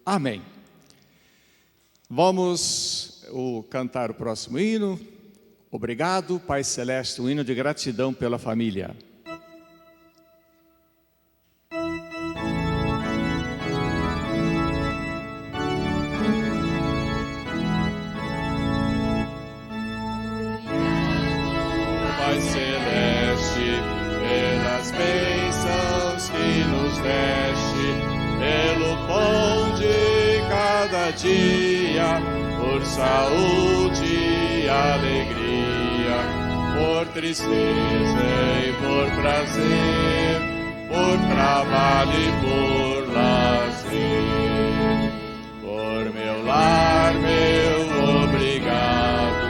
Amém. Vamos cantar o próximo hino. Obrigado, Pai Celeste, um hino de gratidão pela família. Pai Celeste, pelas bênçãos que nos deste, pelo pão de cada dia, por saúde e alegria, por tristeza e por prazer, por trabalho e por lazer. Por meu lar, meu obrigado,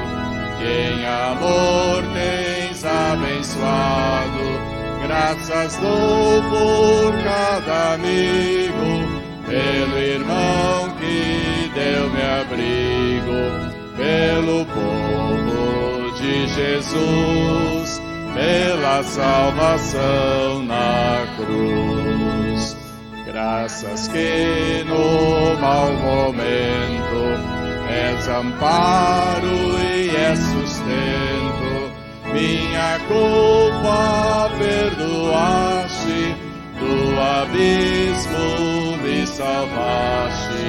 que em amor tens abençoado. Graças dou por cada amigo, pelo irmão que deu-me abrigo, pelo povo de Jesus, pela salvação na cruz. Graças que no mau momento és amparo e és sustento, minha culpa perdoaste, do abismo me salvaste.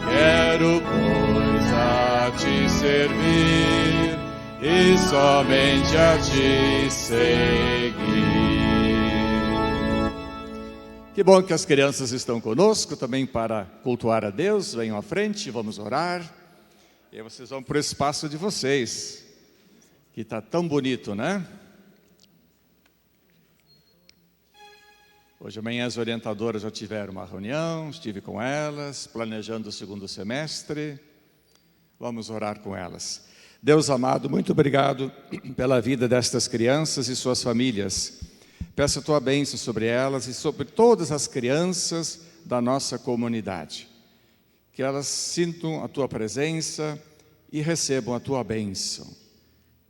Quero, pois, a te servir e somente a te seguir. Que bom que as crianças estão conosco também para cultuar a Deus. Venham à frente, vamos orar. E aí vocês vão para o espaço de vocês, que está tão bonito, né? Hoje de manhã as orientadoras já tiveram uma reunião, estive com elas, planejando o segundo semestre. Vamos orar com elas. Deus amado, muito obrigado pela vida destas crianças e suas famílias. Peço a tua bênção sobre elas e sobre todas as crianças da nossa comunidade. Que elas sintam a tua presença e recebam a tua bênção.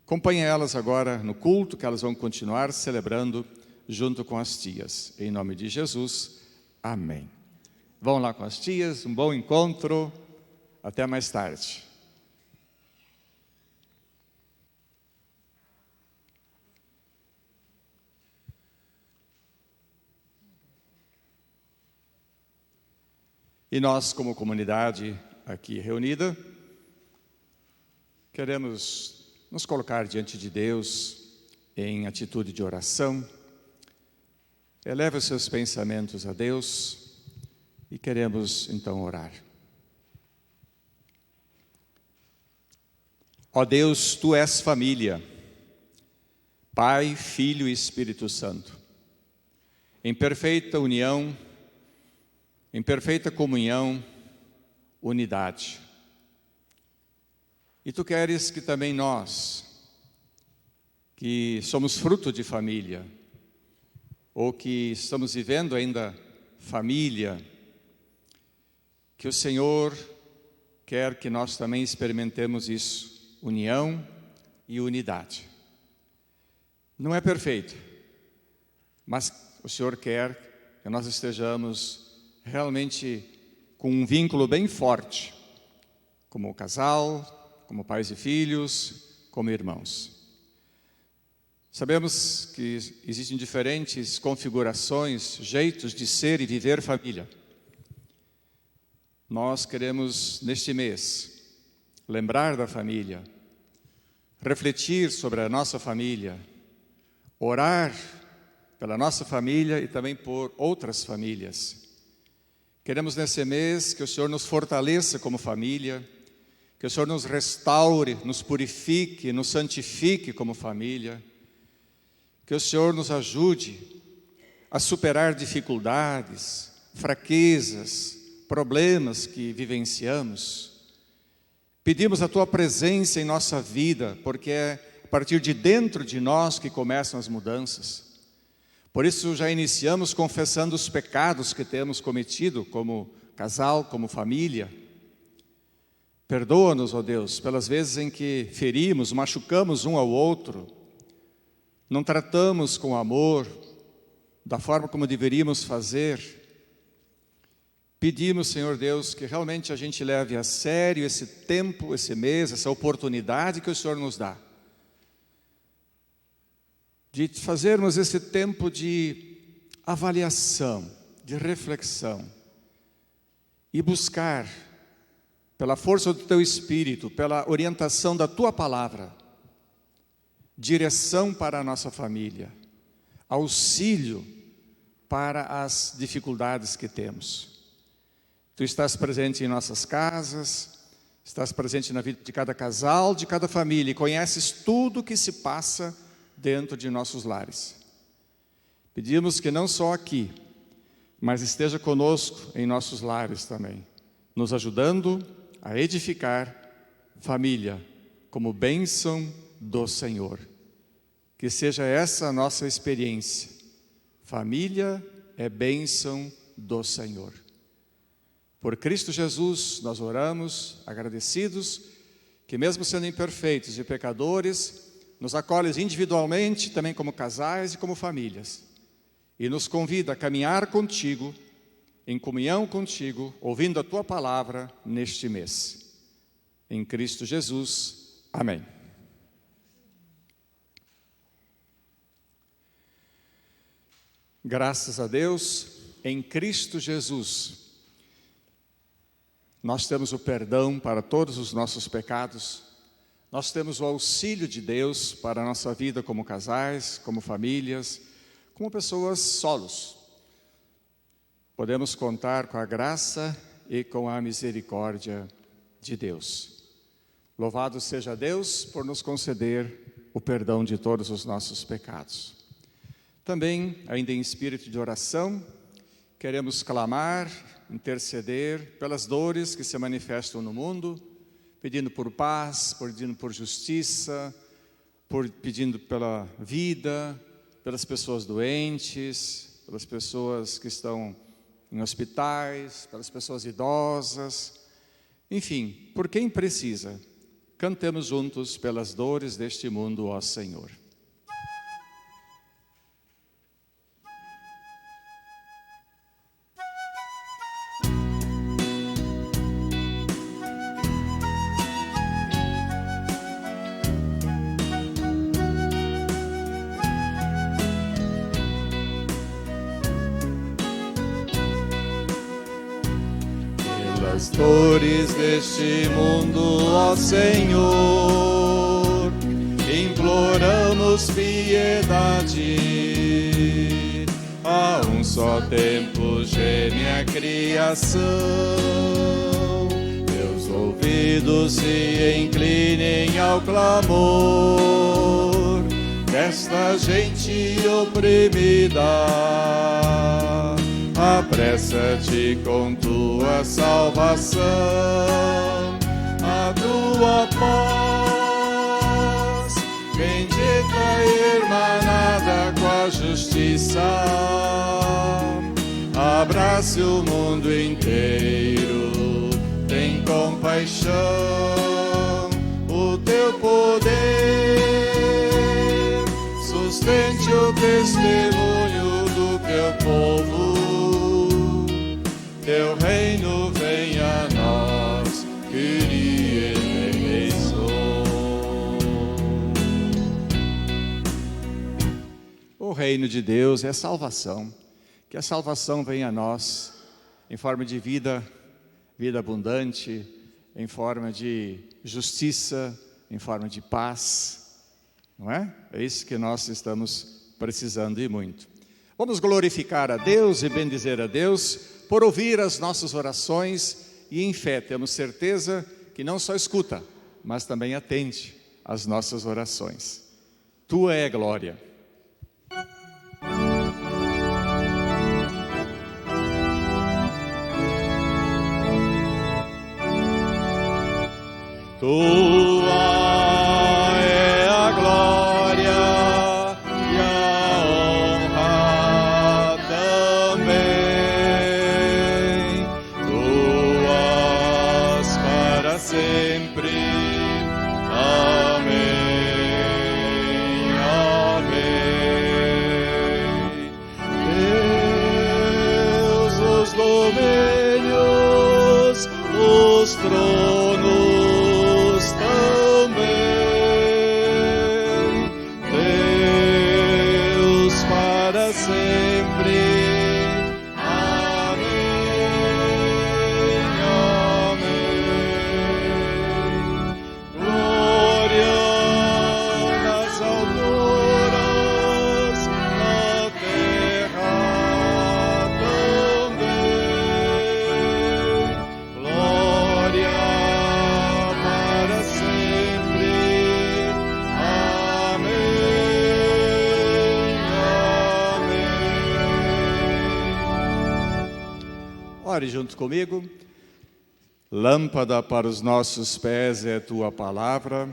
Acompanhe elas agora no culto, que elas vão continuar celebrando junto com as tias. Em nome de Jesus, amém. Vão lá com as tias, um bom encontro. Até mais tarde. E nós, como comunidade aqui reunida, queremos nos colocar diante de Deus em atitude de oração. Eleve os seus pensamentos a Deus e queremos então orar. Ó Deus, Tu és família, Pai, Filho e Espírito Santo, em perfeita união, em perfeita comunhão, unidade. E Tu queres que também nós, que somos fruto de família, ou que estamos vivendo ainda família, que o Senhor quer que nós também experimentemos isso, união e unidade. Não é perfeito, mas o Senhor quer que nós estejamos realmente com um vínculo bem forte, como casal, como pais e filhos, como irmãos. Sabemos que existem diferentes configurações, jeitos de ser e viver família. Nós queremos, neste mês, lembrar da família, refletir sobre a nossa família, orar pela nossa família e também por outras famílias. Queremos nesse mês que o Senhor nos fortaleça como família, que o Senhor nos restaure, nos purifique, nos santifique como família, que o Senhor nos ajude a superar dificuldades, fraquezas, problemas que vivenciamos. Pedimos a Tua presença em nossa vida, porque é a partir de dentro de nós que começam as mudanças. Por isso já iniciamos confessando os pecados que temos cometido como casal, como família. Perdoa-nos, ó Deus, pelas vezes em que ferimos, machucamos um ao outro, não tratamos com amor, da forma como deveríamos fazer. Pedimos, Senhor Deus, que realmente a gente leve a sério esse tempo, esse mês, essa oportunidade que o Senhor nos dá, de fazermos esse tempo de avaliação, de reflexão, e buscar, pela força do Teu Espírito, pela orientação da Tua Palavra, direção para a nossa família, auxílio para as dificuldades que temos. Tu estás presente em nossas casas, estás presente na vida de cada casal, de cada família, e conheces tudo o que se passa dentro de nossos lares. Pedimos que não só aqui, mas esteja conosco em nossos lares também, nos ajudando a edificar família como bênção do Senhor. Que seja essa a nossa experiência. Família é bênção do Senhor. Por Cristo Jesus nós oramos, agradecidos, que mesmo sendo imperfeitos e pecadores, nos acolhes individualmente, também como casais e como famílias, e nos convida a caminhar contigo, em comunhão contigo, ouvindo a Tua Palavra neste mês. Em Cristo Jesus. Amém. Graças a Deus, em Cristo Jesus, nós temos o perdão para todos os nossos pecados, nós temos o auxílio de Deus para a nossa vida como casais, como famílias, como pessoas solos. Podemos contar com a graça e com a misericórdia de Deus. Louvado seja Deus por nos conceder o perdão de todos os nossos pecados. Também, ainda em espírito de oração, queremos clamar, interceder pelas dores que se manifestam no mundo, pedindo por paz, pedindo por justiça, pedindo pela vida, pelas pessoas doentes, pelas pessoas que estão em hospitais, pelas pessoas idosas, enfim, por quem precisa. Cantemos juntos pelas dores deste mundo, ó Senhor. Pelas dores deste mundo, ó Senhor, imploramos piedade. A um só tempo geme a criação, teus ouvidos se inclinem ao clamor desta gente oprimida. Apressa-te com tua salvação, a tua paz, bendita e irmanada com a justiça, abrace o mundo inteiro, tem compaixão, o teu poder sustente o testemunho do teu povo. Teu reino venha a nós, Kyrie eleison. O reino de Deus é salvação. Que a salvação venha a nós em forma de vida abundante, em forma de justiça, em forma de paz. Não é? É isso que nós estamos precisando e muito. Vamos glorificar a Deus e bendizer a Deus por ouvir as nossas orações e em fé temos certeza que não só escuta, mas também atende às nossas orações. Tua é a glória. Tua é a glória e a honra também, tuas para sempre. Amém, amém. Deus, os domínios os tronos também. Deus para sempre. Ore junto comigo. Lâmpada para os nossos pés é a tua palavra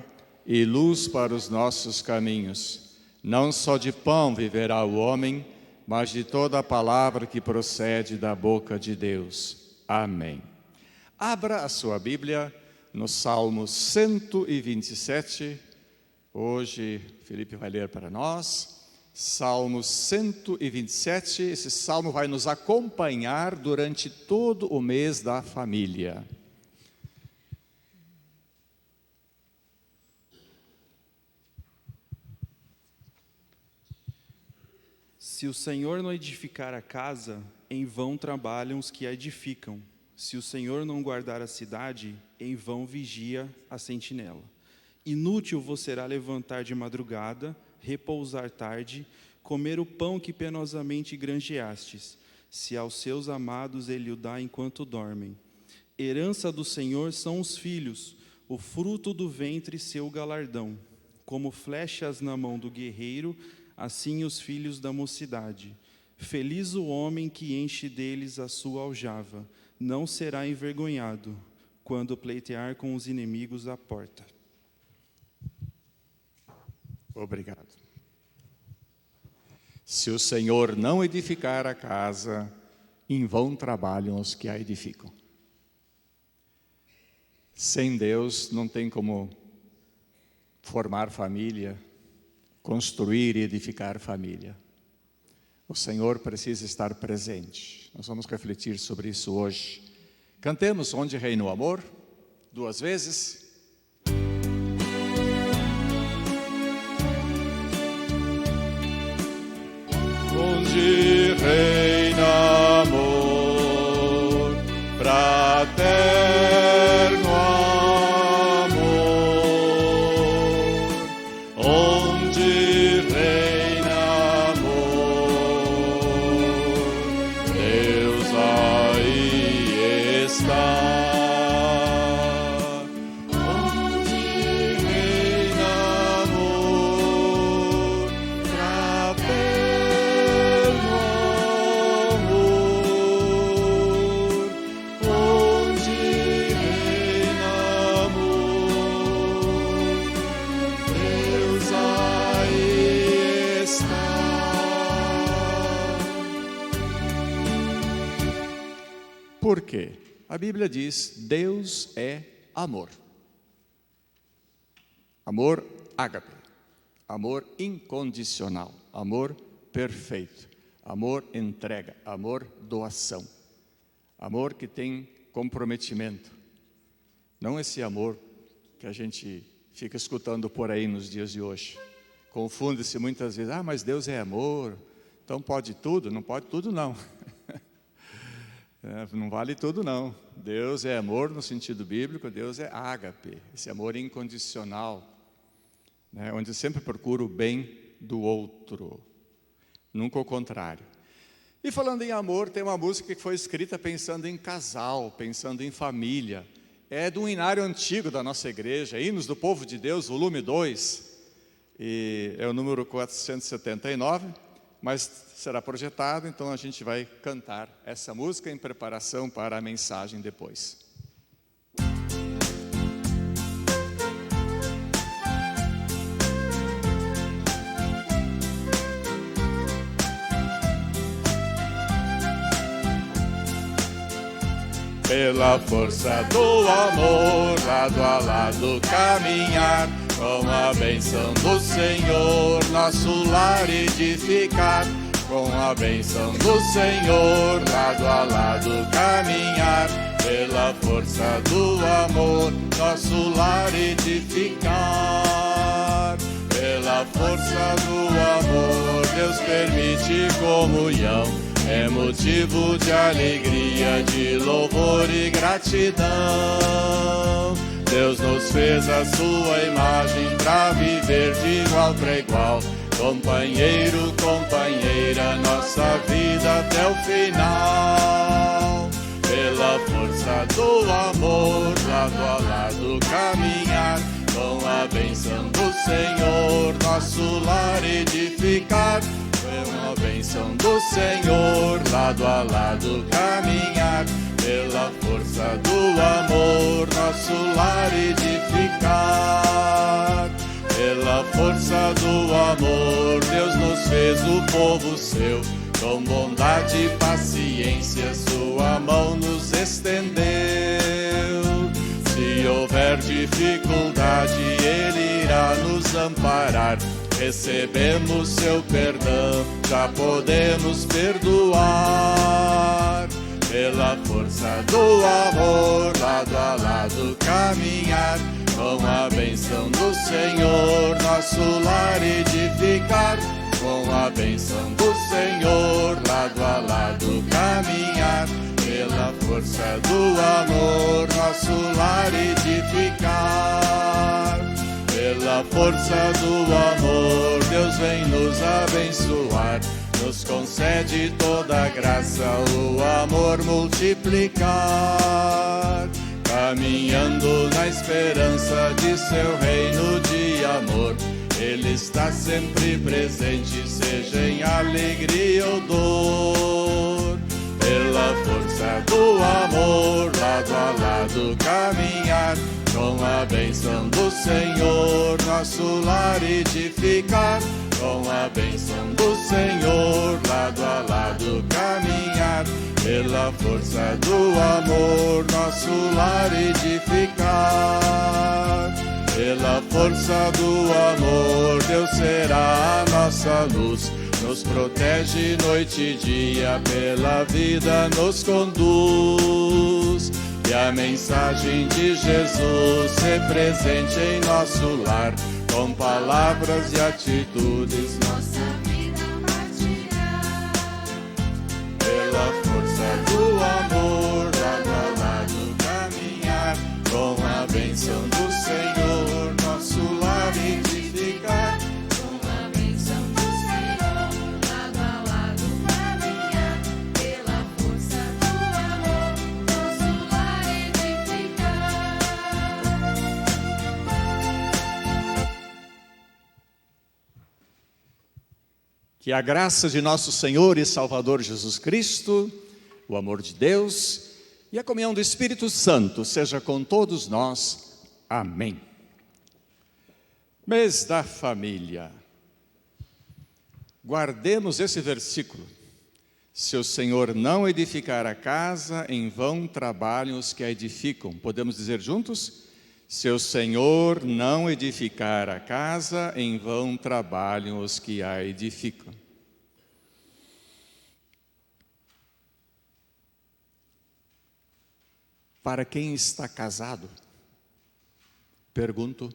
e luz para os nossos caminhos. Não só de pão viverá o homem, mas de toda a palavra que procede da boca de Deus. Amém. Abra a sua Bíblia no Salmo 127. Hoje, Felipe vai ler para nós. Salmo 127, esse salmo vai nos acompanhar durante todo o mês da família. Se o Senhor não edificar a casa, em vão trabalham os que a edificam. Se o Senhor não guardar a cidade, em vão vigia a sentinela. Inútil vos será levantar de madrugada, repousar tarde, comer o pão que penosamente granjeastes, se aos seus amados ele o dá enquanto dormem. Herança do Senhor são os filhos, o fruto do ventre seu galardão. Como flechas na mão do guerreiro, assim os filhos da mocidade. Feliz o homem que enche deles a sua aljava, não será envergonhado, quando pleitear com os inimigos à porta. Obrigado. Se o Senhor não edificar a casa, em vão trabalham os que a edificam. Sem Deus não tem como formar família, construir e edificar família. O Senhor precisa estar presente. Nós vamos refletir sobre isso hoje. Cantemos Onde Reina o Amor, 2 vezes. Onde reina amor, fraterno amor, onde reina amor, Deus aí está. Por quê? A Bíblia diz, Deus é amor. Amor ágape, amor incondicional, amor perfeito, amor entrega, amor doação, amor que tem comprometimento. Não esse amor que a gente fica escutando por aí nos dias de hoje. Confunde-se muitas vezes, mas Deus é amor, então pode tudo? Não pode tudo não. Não vale tudo não. Deus é amor no sentido bíblico, Deus é ágape, esse amor incondicional, né, onde sempre procura o bem do outro, nunca o contrário. E falando em amor, tem uma música que foi escrita pensando em casal, pensando em família. É de um hinário antigo da nossa igreja, Hinos do Povo de Deus, volume 2, e é o número 479, mas será projetado, então a gente vai cantar essa música em preparação para a mensagem depois. Pela força do amor, lado a lado caminhar, com a bênção do Senhor, nosso lar edificar. Com a bênção do Senhor, lado a lado caminhar, pela força do amor, nosso lar edificar. Pela força do amor, Deus permite comunhão, é motivo de alegria, de louvor e gratidão. Deus nos fez a sua imagem pra viver de igual para igual, companheiro, companheira, nossa vida até o final. Pela força do amor, lado a lado caminhar, com a bênção do Senhor, nosso lar edificar. Com a bênção do Senhor, lado a lado caminhar, pela força do amor, nosso lar edificar. Pela força do amor, Deus nos fez o povo seu, com bondade e paciência sua mão nos estendeu. Se houver dificuldade, Ele irá nos amparar. Recebemos seu perdão, já podemos perdoar. Pela força do amor, lado a lado caminhar, com a bênção do Senhor, nosso lar edificar. Com a bênção do Senhor, lado a lado caminhar, pela força do amor, nosso lar edificar. Pela força do amor, Deus vem nos abençoar, nos concede toda a graça, o amor multiplicar. Caminhando na esperança de seu reino de amor, Ele está sempre presente, seja em alegria ou dor. Pela força do amor, lado a lado caminhar, com a bênção do Senhor, nosso lar edificar. Com a bênção do Senhor, lado a lado caminhar, pela força do amor, nosso lar edificar. Pela força do amor, Deus será a nossa luz, nos protege noite e dia, pela vida nos conduz. E a mensagem de Jesus se presente em nosso lar, com palavras e atitudes nossa vida partilhar. Pela força do amor, lado a lado caminhar, com a bênção do Senhor, nosso lar edificar. Com a bênção do Senhor, lado a lado caminhar, pela força do amor, nosso lar edificar. Que a graça de nosso Senhor e Salvador Jesus Cristo, o amor de Deus e a comunhão do Espírito Santo seja com todos nós. Amém. Mês da família. Guardemos esse versículo. Se o Senhor não edificar a casa, em vão trabalham os que a edificam. Podemos dizer juntos? Se o Senhor não edificar a casa, em vão trabalham os que a edificam. Para quem está casado, pergunto,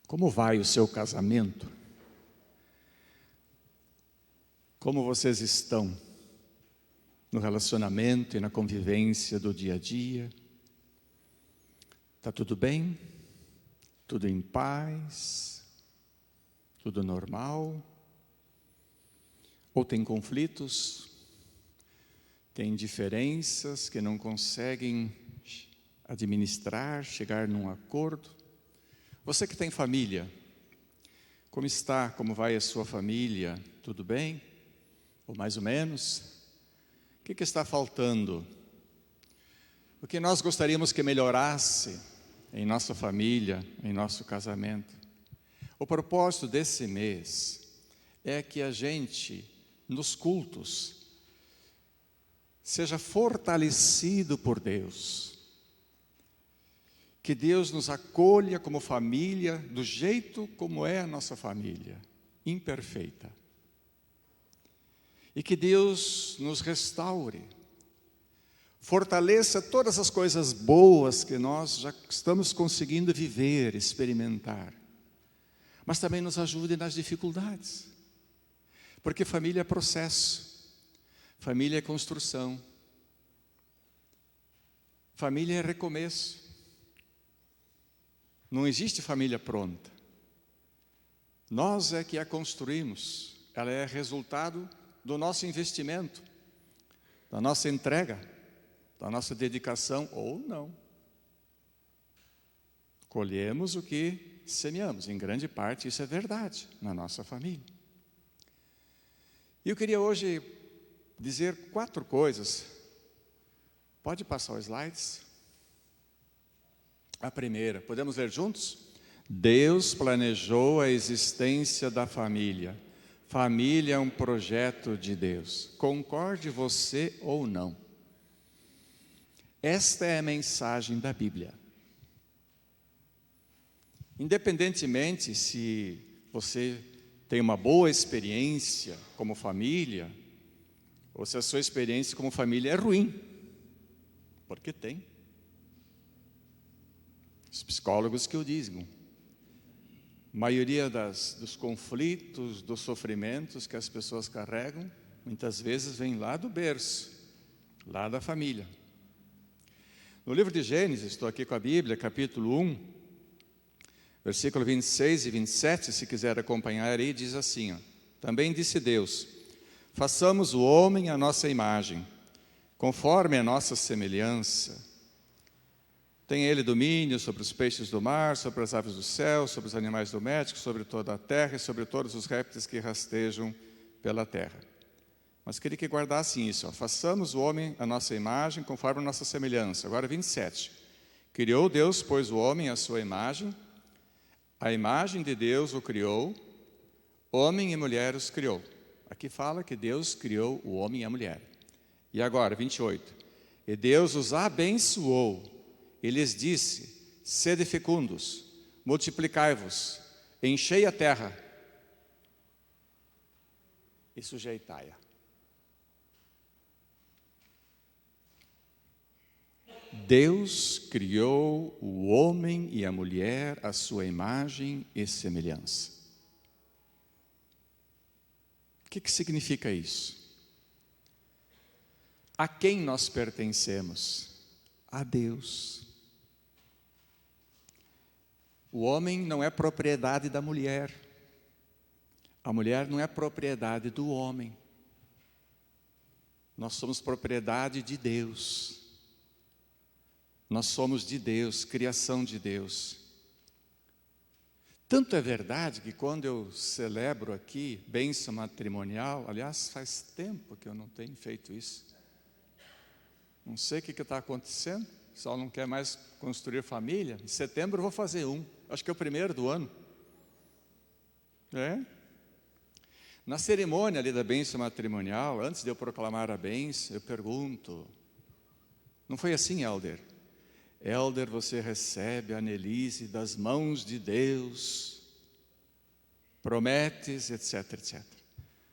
como vai o seu casamento? Como vocês estão no relacionamento e na convivência do dia a dia? Está tudo bem? Tudo em paz? Tudo normal? Ou tem conflitos? Tem diferenças que não conseguem administrar, chegar num acordo? Você que tem família, como está? Como vai a sua família? Tudo bem? Ou mais ou menos? O que está faltando? O que nós gostaríamos que melhorasse em nossa família, em nosso casamento? O propósito desse mês é que a gente, nos cultos, seja fortalecido por Deus. Que Deus nos acolha como família, do jeito como é a nossa família, imperfeita. E que Deus nos restaure, fortaleça todas as coisas boas que nós já estamos conseguindo viver, experimentar. Mas também nos ajude nas dificuldades. Porque família é processo, família é construção, família é recomeço. Não existe família pronta. Nós é que a construímos. Ela é resultado do nosso investimento, da nossa entrega, da nossa dedicação ou não. Colhemos o que semeamos. Em grande parte isso é verdade na nossa família. E eu queria hoje dizer 4 coisas. Pode passar os slides? A primeira, podemos ler juntos? Deus planejou a existência da família. Família é um projeto de Deus. Concorde você ou não. Esta é a mensagem da Bíblia. Independentemente se você tem uma boa experiência como família, ou se a sua experiência como família é ruim, porque tem. Os psicólogos que o dizem. A maioria dos conflitos, dos sofrimentos que as pessoas carregam, muitas vezes vem lá do berço, lá da família. No livro de Gênesis, estou aqui com a Bíblia, capítulo 1, versículo 26 e 27, se quiser acompanhar aí, diz assim, ó, também disse Deus, façamos o homem à nossa imagem, conforme a nossa semelhança. Tem ele domínio sobre os peixes do mar, sobre as aves do céu, sobre os animais domésticos, sobre toda a terra e sobre todos os répteis que rastejam pela terra. Mas queria que guardassem isso, ó, façamos o homem à nossa imagem, conforme a nossa semelhança. Agora 27. Criou Deus, pois, o homem à sua imagem, a imagem de Deus o criou, homem e mulher os criou. Aqui fala que Deus criou o homem e a mulher. E agora, 28. E Deus os abençoou, e lhes disse, sede fecundos, multiplicai-vos, enchei a terra e sujeitai-a. Deus criou o homem e a mulher à sua imagem e semelhança. O que significa isso? A quem nós pertencemos? A Deus. O homem não é propriedade da mulher. A mulher não é propriedade do homem. Nós somos propriedade de Deus. Nós somos de Deus, criação de Deus. Tanto é verdade que quando eu celebro aqui bênção matrimonial, aliás, faz tempo que eu não tenho feito isso. Não sei o que está acontecendo, o pessoal não quer mais construir família. Em setembro eu vou fazer acho que é o primeiro do ano. Na cerimônia ali da bênção matrimonial, antes de eu proclamar a bênção, eu pergunto, não foi assim, Helder? Helder, você recebe a Annelise das mãos de Deus, prometes, etc, etc.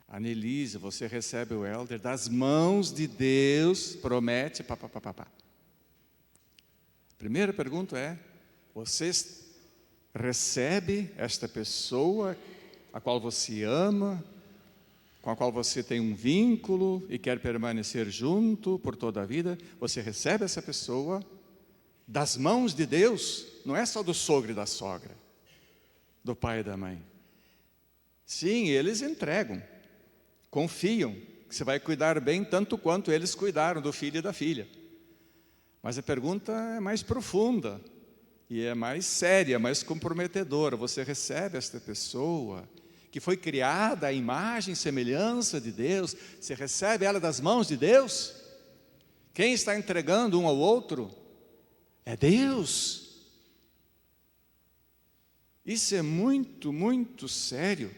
Annelise, você recebe o Helder das mãos de Deus, promete, papapá. Primeira pergunta é, você recebe esta pessoa a qual você ama, com a qual você tem um vínculo e quer permanecer junto por toda a vida, você recebe essa pessoa das mãos de Deus, não é só do sogro e da sogra, do pai e da mãe. Sim, eles entregam, confiam que você vai cuidar bem tanto quanto eles cuidaram do filho e da filha. Mas a pergunta é mais profunda e é mais séria, mais comprometedora. Você recebe esta pessoa que foi criada à imagem e semelhança de Deus, você recebe ela das mãos de Deus? Quem está entregando um ao outro? É Deus. Isso é muito, muito sério.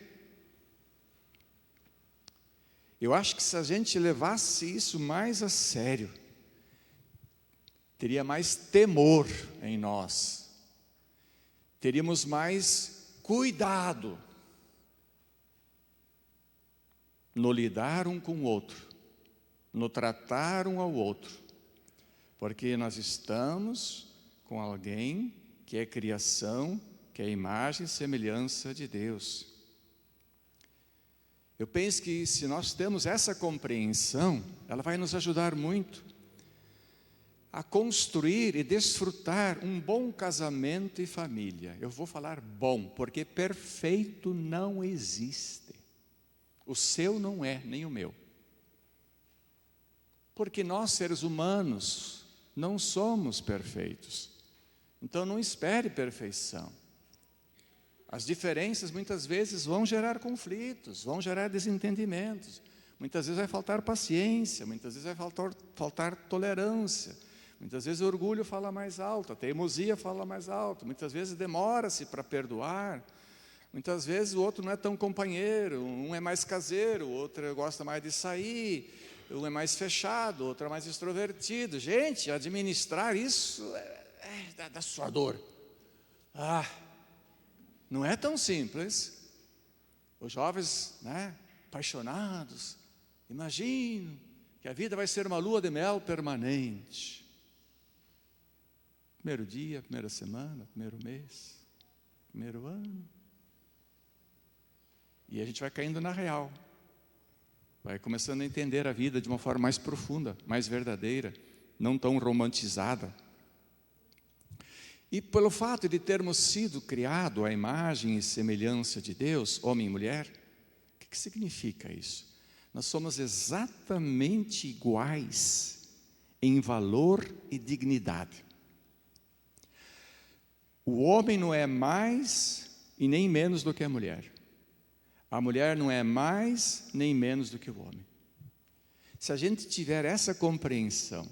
Eu acho que se a gente levasse isso mais a sério, teria mais temor em nós, teríamos mais cuidado no lidar um com o outro, no tratar um ao outro, Porque nós estamos com alguém que é criação, que é a imagem e semelhança de Deus. Eu penso que se nós temos essa compreensão, ela vai nos ajudar muito a construir e desfrutar um bom casamento e família. Eu vou falar bom, porque perfeito não existe. O seu não é, nem o meu. Porque nós, seres humanos, não somos perfeitos. Então não espere perfeição. As diferenças muitas vezes vão gerar conflitos, vão gerar desentendimentos. Muitas vezes vai faltar paciência, muitas vezes vai faltar tolerância. Muitas vezes o orgulho fala mais alto, a teimosia fala mais alto. Muitas vezes demora-se para perdoar. Muitas vezes o outro não é tão companheiro, um é mais caseiro, o outro gosta mais de sair, um é mais fechado, o outro é mais extrovertido. Gente, administrar isso dá sua dor. Não é tão simples. Os jovens, apaixonados, imaginam que a vida vai ser uma lua de mel permanente. Primeiro dia, primeira semana, primeiro mês, primeiro ano. E a gente vai caindo na real. Vai começando a entender a vida de uma forma mais profunda, mais verdadeira, não tão romantizada. E pelo fato de termos sido criados à imagem e semelhança de Deus, homem e mulher, o que significa isso? Nós somos exatamente iguais em valor e dignidade. O homem não é mais e nem menos do que a mulher. A mulher não é mais nem menos do que o homem. Se a gente tiver essa compreensão,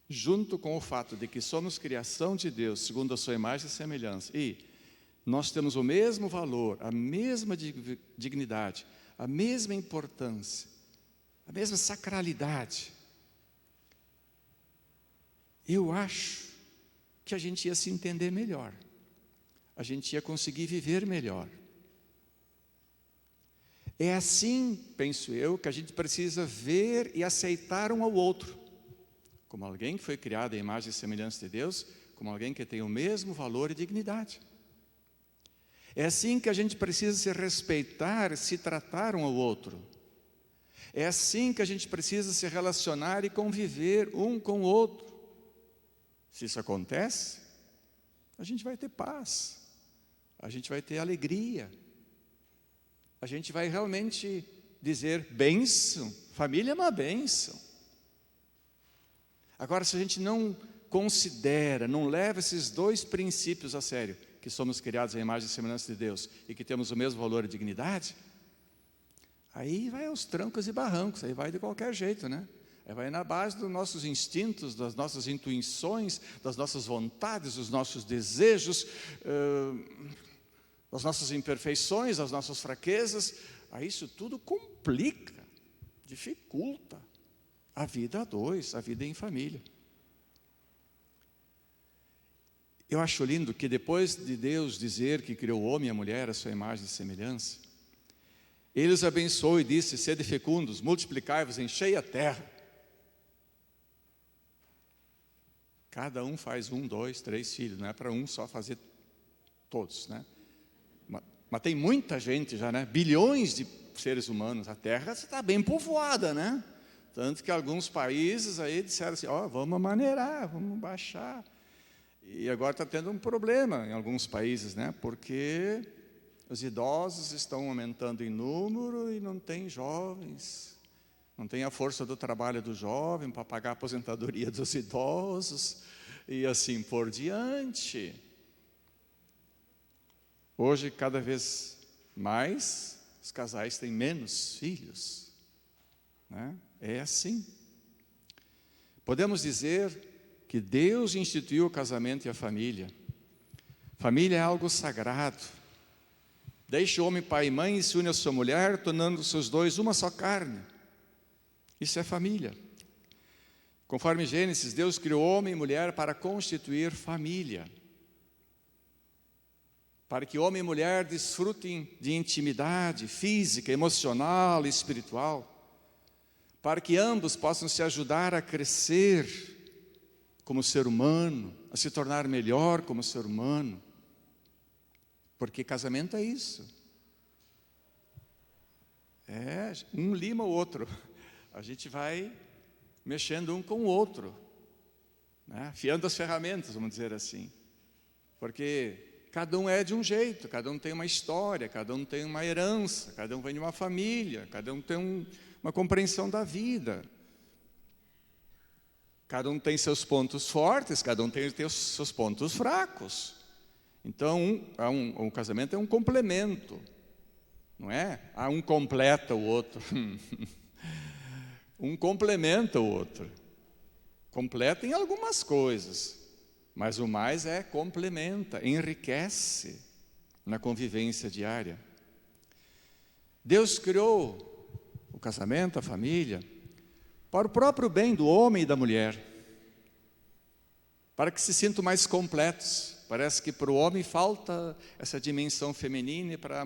junto com o fato de que somos criação de Deus, segundo a sua imagem e semelhança, e nós temos o mesmo valor, a mesma dignidade, a mesma importância, a mesma sacralidade, eu acho que a gente ia se entender melhor, a gente ia conseguir viver melhor. É assim, penso eu, que a gente precisa ver e aceitar um ao outro, como alguém que foi criado à imagem e semelhança de Deus, como alguém que tem o mesmo valor e dignidade. É assim que a gente precisa se respeitar, se tratar um ao outro. É assim que a gente precisa se relacionar e conviver um com o outro. Se isso acontece, a gente vai ter paz, a gente vai ter alegria, a gente vai realmente dizer bênção, família é uma bênção. Agora, se a gente não considera, não leva esses dois princípios a sério, que somos criados à imagem e semelhança de Deus e que temos o mesmo valor e dignidade, aí vai aos trancos e barrancos, aí vai de qualquer jeito, né? Aí vai na base dos nossos instintos, das nossas intuições, das nossas vontades, dos nossos desejos, das nossas imperfeições, das nossas fraquezas. Aí isso tudo complica, dificulta a vida a dois, a vida em família. Eu acho lindo que depois de Deus dizer que criou o homem e a mulher à sua imagem e semelhança, Ele os abençoou e disse: sede fecundos, multiplicai-vos, enchei a terra. Cada um faz 1, 2, 3 filhos, não é para um só fazer todos, né? Mas tem muita gente já, né? Bilhões de seres humanos, a terra está bem povoada, né? Tanto que alguns países aí disseram assim: vamos maneirar, vamos baixar. E agora está tendo um problema em alguns países, né? Porque os idosos estão aumentando em número e não tem jovens. Não tem a força do trabalho do jovem para pagar a aposentadoria dos idosos e assim por diante. Hoje, cada vez mais, os casais têm menos filhos, né? É assim. Podemos dizer que Deus instituiu o casamento e a família. Família é algo sagrado. Deixa o homem pai e mãe e se une à sua mulher, tornando-se os dois uma só carne. Isso é família. Conforme Gênesis, Deus criou homem e mulher para constituir família. Para que homem e mulher desfrutem de intimidade física, emocional e espiritual. Para que ambos possam se ajudar a crescer como ser humano, a se tornar melhor como ser humano. Porque casamento é isso. Um lima o outro. A gente vai mexendo um com o outro, né? Afiando as ferramentas, vamos dizer assim. Porque cada um é de um jeito, cada um tem uma história, cada um tem uma herança, cada um vem de uma família, cada um tem uma compreensão da vida. Cada um tem seus pontos fortes, cada um tem os seus pontos fracos. Então, um casamento é um complemento, não é? Um completa o outro. Um complementa o outro. Completa em algumas coisas, mas o mais complementa, enriquece na convivência diária. Deus criou o casamento, a família, para o próprio bem do homem e da mulher, para que se sintam mais completos. Parece que para o homem falta essa dimensão feminina e para a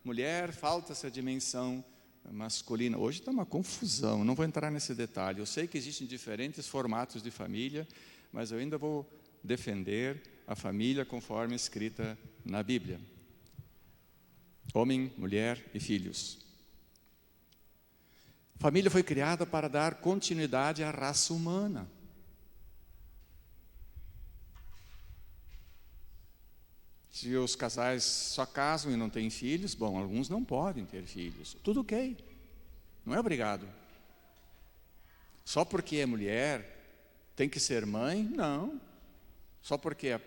mulher falta essa dimensão masculina. Hoje está uma confusão, não vou entrar nesse detalhe. Eu sei que existem diferentes formatos de família, mas eu ainda vou defender a família conforme escrita na Bíblia. Homem, mulher e filhos. A família foi criada para dar continuidade à raça humana. Se os casais só casam e não têm filhos, bom, alguns não podem ter filhos. Tudo ok, não é obrigado. Só porque é mulher, tem que ser mãe? Não. Só porque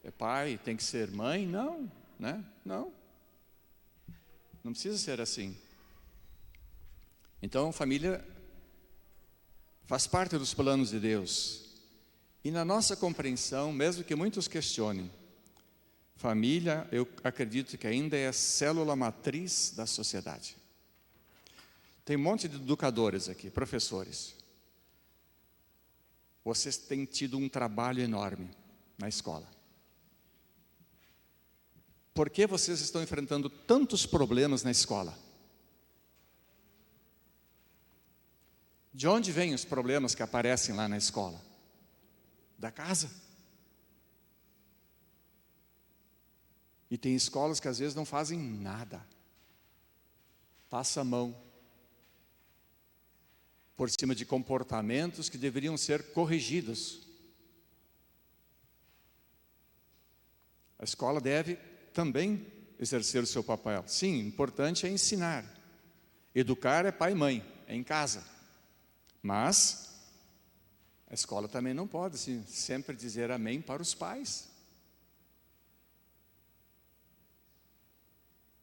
é pai, tem que ser mãe? Não, né? Não. Não precisa ser assim. Então, família faz parte dos planos de Deus. E na nossa compreensão, mesmo que muitos questionem, família, eu acredito que ainda é a célula matriz da sociedade. Tem um monte de educadores aqui, professores. Vocês têm tido um trabalho enorme na escola. Por que vocês estão enfrentando tantos problemas na escola? De onde vêm os problemas que aparecem lá na escola? Da casa. E tem escolas que às vezes não fazem nada. Passa a mão por cima de comportamentos que deveriam ser corrigidos. A escola deve também exercer o seu papel. Sim, importante é ensinar. Educar é pai e mãe, é em casa. Mas a escola também não pode sempre dizer amém para os pais.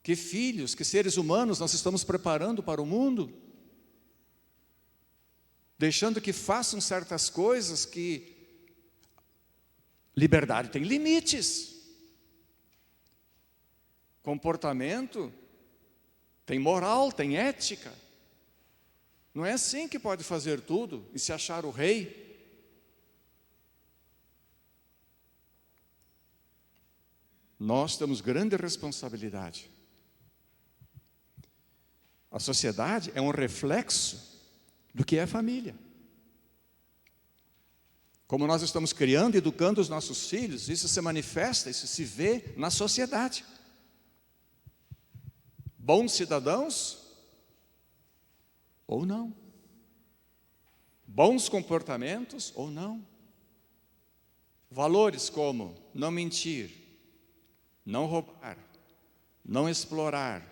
Que filhos, que seres humanos nós estamos preparando para o mundo? Deixando que façam certas coisas que... Liberdade tem limites. Comportamento tem moral, tem ética. Não é assim que pode fazer tudo e se achar o rei. Nós temos grande responsabilidade. A sociedade é um reflexo do que é a família. Como nós estamos criando e educando os nossos filhos, isso se manifesta, isso se vê na sociedade. Bons cidadãos ou não. Bons comportamentos ou não. Valores como não mentir, não roubar, não explorar,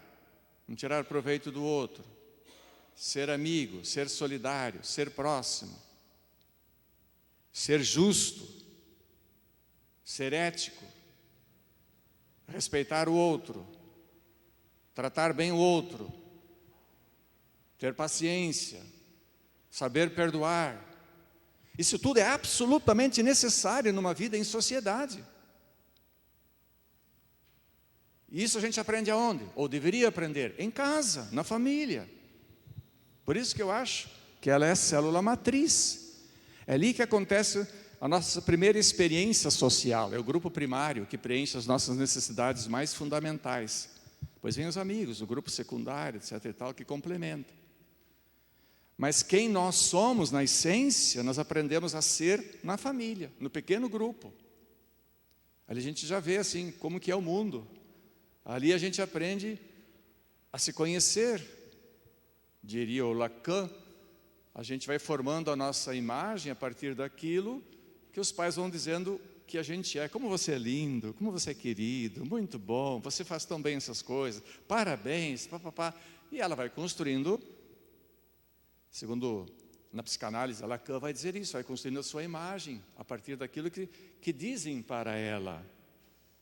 não tirar proveito do outro, ser amigo, ser solidário, ser próximo, ser justo, ser ético, respeitar o outro, tratar bem o outro, ter paciência, saber perdoar. Isso tudo é absolutamente necessário numa vida em sociedade. E isso a gente aprende aonde? Ou deveria aprender? Em casa, na família. Por isso que eu acho que ela é a célula matriz. É ali que acontece a nossa primeira experiência social. É o grupo primário que preenche as nossas necessidades mais fundamentais. Depois vem os amigos, o grupo secundário, etc. e tal, que complementa. Mas quem nós somos, na essência, nós aprendemos a ser na família, no pequeno grupo. Ali a gente já vê assim, como que é o mundo. Ali a gente aprende a se conhecer. Diria o Lacan, a gente vai formando a nossa imagem a partir daquilo que os pais vão dizendo que a gente é. Como você é lindo, como você é querido, muito bom, você faz tão bem essas coisas, parabéns, papapá. E ela vai construindo, segundo na psicanálise, Lacan vai dizer isso, vai construindo a sua imagem a partir daquilo que dizem para ela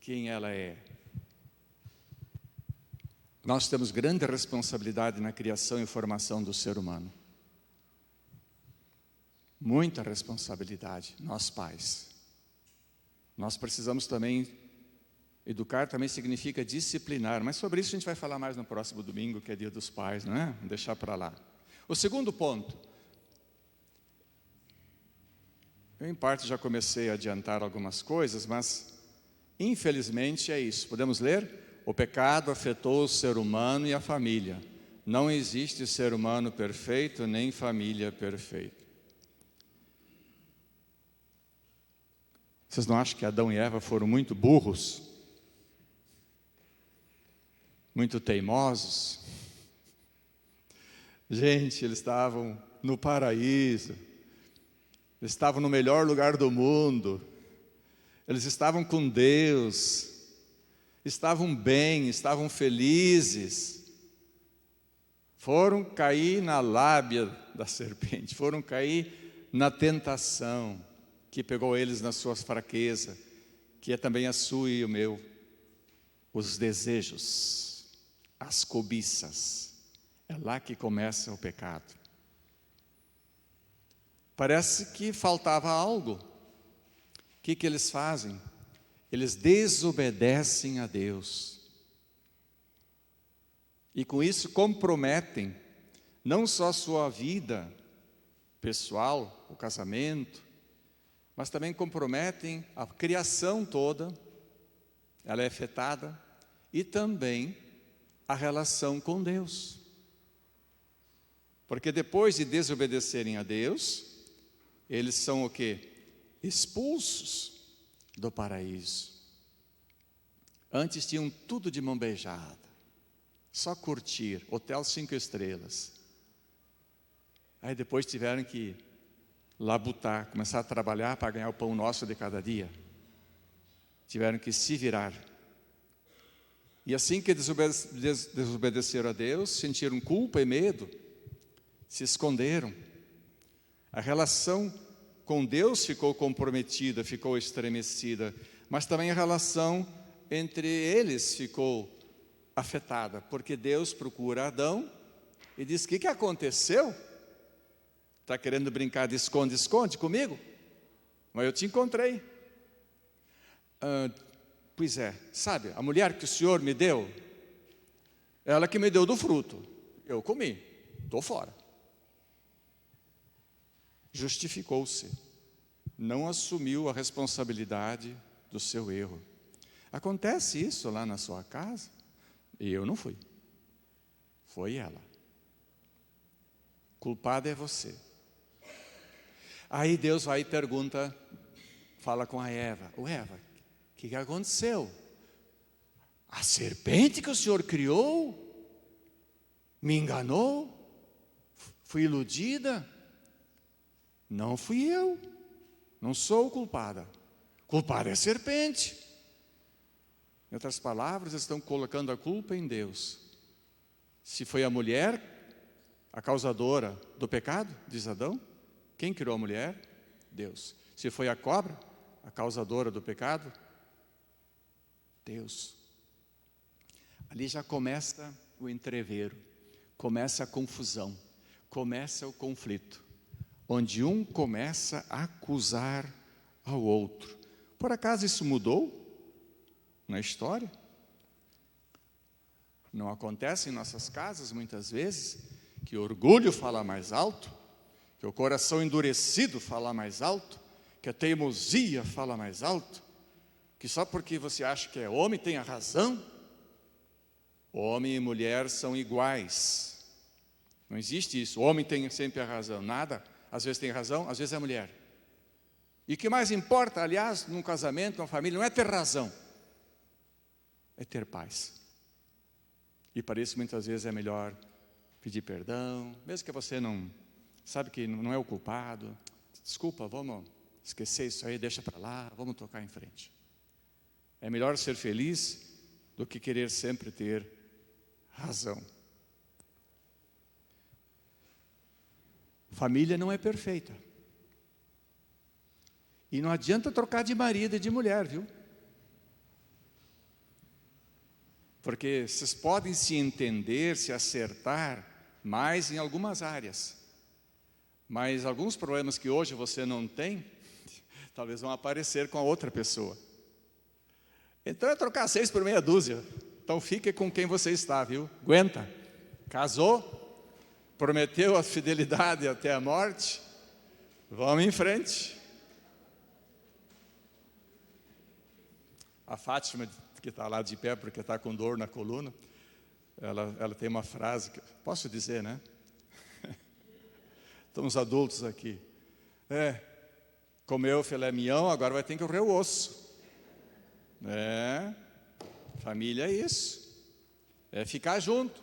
quem ela é. Nós temos grande responsabilidade na criação e formação do ser humano. Muita responsabilidade, nós pais. Nós precisamos também, educar também significa disciplinar, mas sobre isso a gente vai falar mais no próximo domingo, que é dia dos pais, não é? Vou deixar para lá. O segundo ponto, eu em parte já comecei a adiantar algumas coisas, mas infelizmente é isso. Podemos ler? O pecado afetou o ser humano e a família. Não existe ser humano perfeito, nem família perfeita. Vocês não acham que Adão e Eva foram muito burros? Muito teimosos? Gente, eles estavam no paraíso. Eles estavam no melhor lugar do mundo. Eles estavam com Deus. Estavam bem, estavam felizes. Foram cair na lábia da serpente. Foram cair na tentação que pegou eles na sua fraqueza, que é também a sua e o meu, os desejos, as cobiças. É lá que começa o pecado. Parece que faltava algo. O que eles fazem? Eles desobedecem a Deus. E com isso comprometem não só a sua vida pessoal, o casamento, mas também comprometem a criação toda, ela é afetada, e também a relação com Deus. Porque depois de desobedecerem a Deus, eles são o quê? Expulsos do paraíso. Antes tinham tudo de mão beijada, só curtir, hotel 5 estrelas. Aí depois tiveram que labutar, começar a trabalhar para ganhar o pão nosso de cada dia. Tiveram que se virar. E assim que desobedeceram a Deus, sentiram culpa e medo, se esconderam. A relação com Deus ficou comprometida, ficou estremecida, mas também a relação entre eles ficou afetada, porque Deus procura Adão e diz: o que aconteceu? Está querendo brincar de esconde-esconde comigo? Mas eu te encontrei. Pois é, sabe, a mulher que o Senhor me deu, ela que me deu do fruto, eu comi, estou fora. Justificou-se, não assumiu a responsabilidade do seu erro. Acontece isso lá na sua casa? E eu não fui, foi ela. Culpada é você. Aí Deus vai e pergunta, fala com a Eva: ô Eva, o que aconteceu? A serpente que o Senhor criou me enganou? Fui iludida? Não fui eu, não sou culpada. Culpada é a serpente. Em outras palavras, estão colocando a culpa em Deus. Se foi a mulher a causadora do pecado, diz Adão, quem criou a mulher? Deus. Se foi a cobra a causadora do pecado? Deus. Ali já começa o entrevero, começa a confusão, começa o conflito, onde um começa a acusar ao outro. Por acaso isso mudou na história? Não acontece em nossas casas muitas vezes que o orgulho fala mais alto, que o coração endurecido fala mais alto, que a teimosia fala mais alto, que só porque você acha que é homem tem a razão? Homem e mulher são iguais. Não existe isso. O homem tem sempre a razão. Nada. Às vezes tem razão, às vezes é a mulher. E o que mais importa, aliás, num casamento, numa família, não é ter razão. É ter paz. E para isso, muitas vezes, é melhor pedir perdão, mesmo que você não sabe que não é o culpado. Desculpa, vamos esquecer isso aí, deixa para lá, vamos tocar em frente. É melhor ser feliz do que querer sempre ter razão. Família não é perfeita. E não adianta trocar de marido e de mulher, viu? Porque vocês podem se entender, se acertar mais em algumas áreas. Mas alguns problemas que hoje você não tem, talvez vão aparecer com a outra pessoa. Então é trocar 6 por meia dúzia. Então fique com quem você está, viu? Aguenta. Casou, prometeu a fidelidade até a morte. Vamos em frente. A Fátima, que está lá de pé porque está com dor na coluna, ela tem uma frase, que posso dizer, né? Estamos adultos aqui. Comeu filé mignon, agora vai ter que correr o osso. Família é isso. É ficar junto.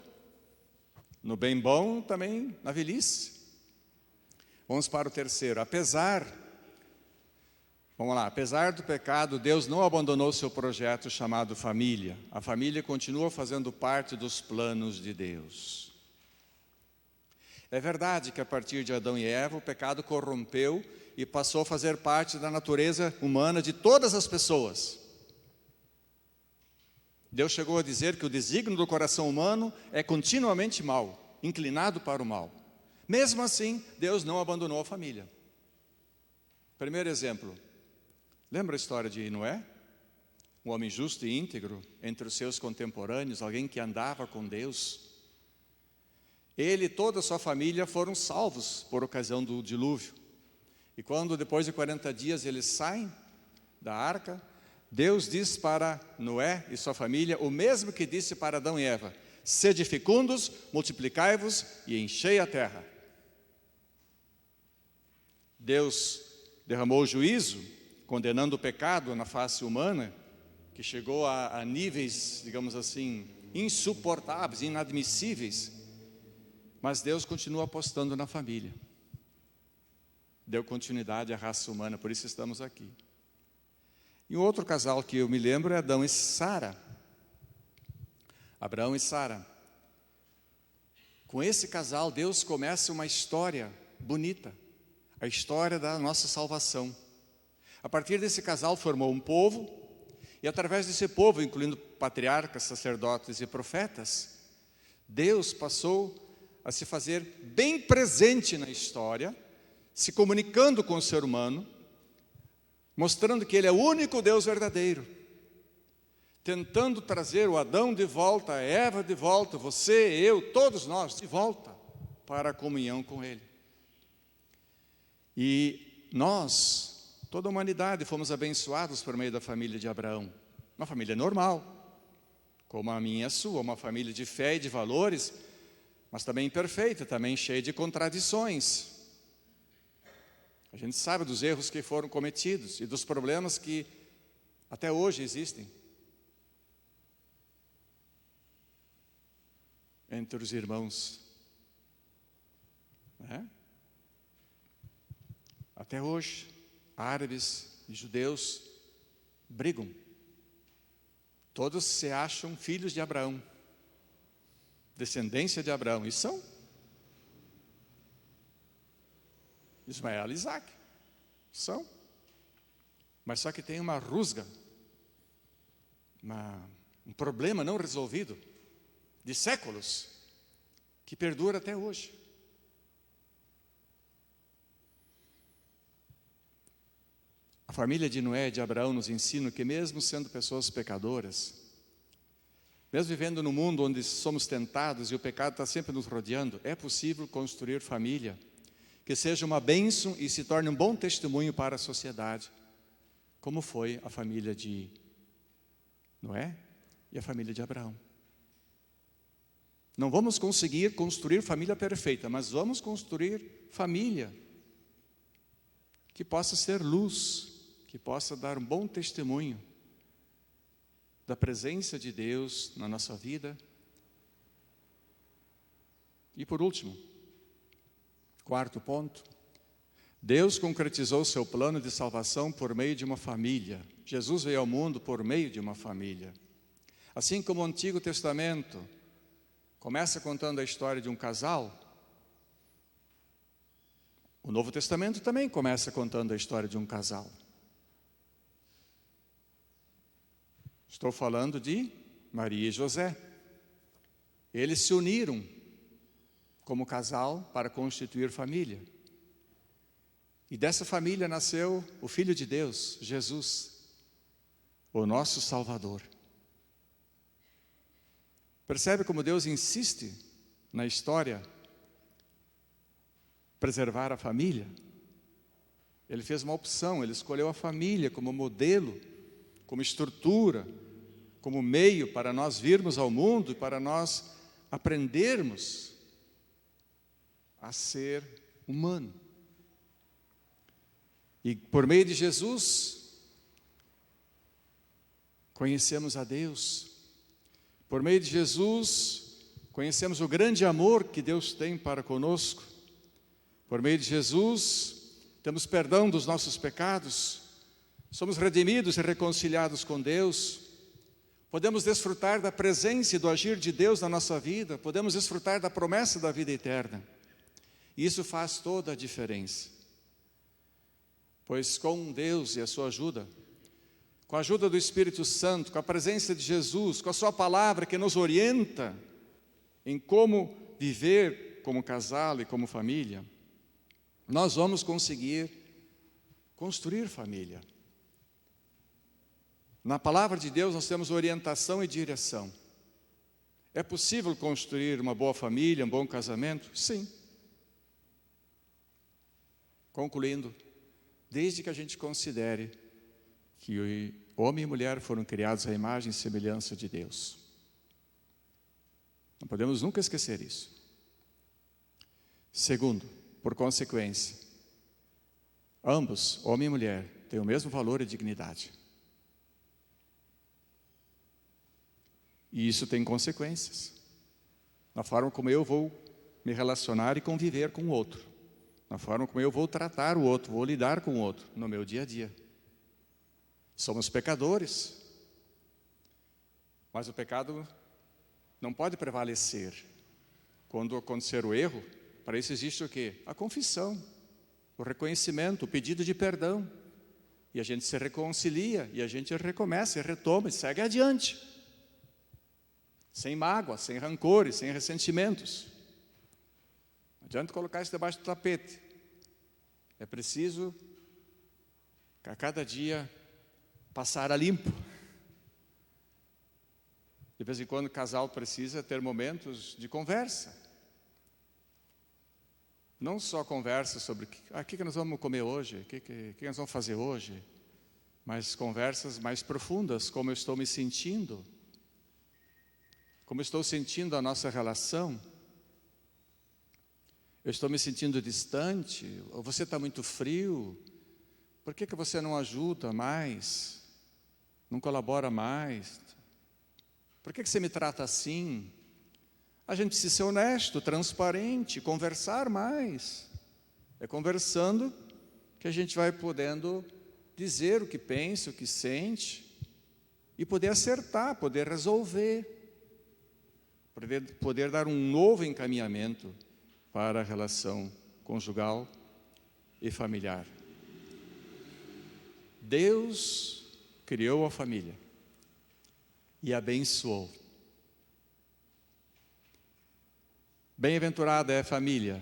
No bem bom, também na velhice. Vamos para o terceiro. Apesar do pecado, Deus não abandonou seu projeto chamado família. A família continua fazendo parte dos planos de Deus. É verdade que a partir de Adão e Eva, o pecado corrompeu e passou a fazer parte da natureza humana de todas as pessoas. Deus chegou a dizer que o desígnio do coração humano é continuamente mau, inclinado para o mal. Mesmo assim, Deus não abandonou a família. Primeiro exemplo, lembra a história de Noé? Um homem justo e íntegro, entre os seus contemporâneos, alguém que andava com Deus. Ele e toda a sua família foram salvos por ocasião do dilúvio. E quando depois de 40 dias eles saem da arca, Deus diz para Noé e sua família o mesmo que disse para Adão e Eva: sede fecundos, multiplicai-vos e enchei a terra. Deus derramou o juízo, condenando o pecado na face humana, que chegou a níveis, digamos assim, insuportáveis, inadmissíveis. Mas Deus continua apostando na família. Deu continuidade à raça humana, por isso estamos aqui. E um outro casal que eu me lembro é Adão e Sara. Abraão e Sara. Com esse casal, Deus começa uma história bonita. A história da nossa salvação. A partir desse casal formou um povo, e através desse povo, incluindo patriarcas, sacerdotes e profetas, Deus passou a se fazer bem presente na história, se comunicando com o ser humano, mostrando que Ele é o único Deus verdadeiro, tentando trazer o Adão de volta, a Eva de volta, você, eu, todos nós, de volta para a comunhão com Ele. E nós, toda a humanidade, fomos abençoados por meio da família de Abraão. Uma família normal, como a minha e a sua, uma família de fé e de valores, mas também imperfeita, também cheia de contradições. A gente sabe dos erros que foram cometidos e dos problemas que até hoje existem entre os irmãos. Até hoje, árabes e judeus brigam. Todos se acham filhos de Abraão, descendência de Abraão, e são. Ismael e Isaac, são. Mas só que tem uma rusga, um problema não resolvido, de séculos, que perdura até hoje. A família de Noé e de Abraão nos ensina que mesmo sendo pessoas pecadoras, mesmo vivendo num mundo onde somos tentados e o pecado está sempre nos rodeando, é possível construir família que seja uma bênção e se torne um bom testemunho para a sociedade, como foi a família de Noé e a família de Abraão. Não vamos conseguir construir família perfeita, mas vamos construir família que possa ser luz, que possa dar um bom testemunho da presença de Deus na nossa vida. E por último, quarto ponto, Deus concretizou seu plano de salvação por meio de uma família. Jesus veio ao mundo por meio de uma família. Assim como o Antigo Testamento começa contando a história de um casal, o Novo Testamento também começa contando a história de um casal. Estou falando de Maria e José. Eles se uniram como casal para constituir família. E dessa família nasceu o Filho de Deus, Jesus, o nosso Salvador. Percebe como Deus insiste na história preservar a família? Ele fez uma opção, ele escolheu a família como modelo, como estrutura, como meio para nós virmos ao mundo e para nós aprendermos a ser humano. E por meio de Jesus, conhecemos a Deus. Por meio de Jesus, conhecemos o grande amor que Deus tem para conosco. Por meio de Jesus, temos perdão dos nossos pecados. Somos redimidos e reconciliados com Deus. Podemos desfrutar da presença e do agir de Deus na nossa vida. Podemos desfrutar da promessa da vida eterna. E isso faz toda a diferença. Pois com Deus e a sua ajuda, com a ajuda do Espírito Santo, com a presença de Jesus, com a sua palavra que nos orienta em como viver como casal e como família, nós vamos conseguir construir família. Na palavra de Deus nós temos orientação e direção. É possível construir uma boa família, um bom casamento? Sim. Concluindo, desde que a gente considere que o homem e mulher foram criados à imagem e semelhança de Deus. Não podemos nunca esquecer isso. Segundo, por consequência, ambos, homem e mulher, têm o mesmo valor e dignidade. E isso tem consequências na forma como eu vou me relacionar e conviver com o outro, na forma como eu vou tratar o outro, vou lidar com o outro no meu dia a dia. Somos pecadores, mas o pecado não pode prevalecer. Quando acontecer o erro, para isso existe o quê? A confissão, o reconhecimento, o pedido de perdão. E a gente se reconcilia, e a gente recomeça, e retoma, e segue adiante. Sem mágoa, sem rancores, sem ressentimentos. Não adianta colocar isso debaixo do tapete. É preciso que a cada dia passar a limpo. De vez em quando o casal precisa ter momentos de conversa. Não só conversa sobre o que nós vamos comer hoje, o que nós vamos fazer hoje, mas conversas mais profundas, como eu estou me sentindo, como estou sentindo a nossa relação. Eu estou me sentindo distante, ou você está muito frio, por que você não ajuda mais, não colabora mais? Por que você me trata assim? A gente precisa ser honesto, transparente, conversar mais. É conversando que a gente vai podendo dizer o que pensa, o que sente, e poder acertar, poder resolver, poder dar um novo encaminhamento para a relação conjugal e familiar. Deus criou a família e abençoou. Bem-aventurada é a família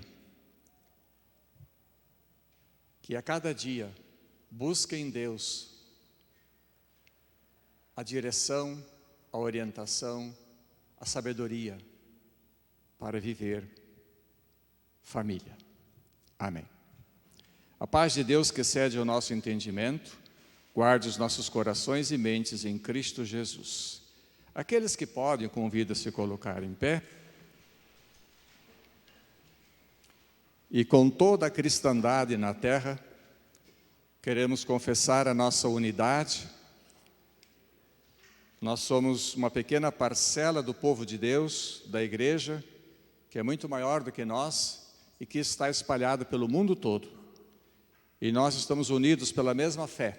que a cada dia busca em Deus a direção, a orientação, a sabedoria para viver família. Amém. A paz de Deus que excede o nosso entendimento, guarde os nossos corações e mentes em Cristo Jesus. Aqueles que podem, convido a se colocar em pé. e com toda a cristandade na terra, queremos confessar a nossa unidade. Nós somos uma pequena parcela do povo de Deus, da igreja, que é muito maior do que nós e que está espalhada pelo mundo todo. E nós estamos unidos pela mesma fé.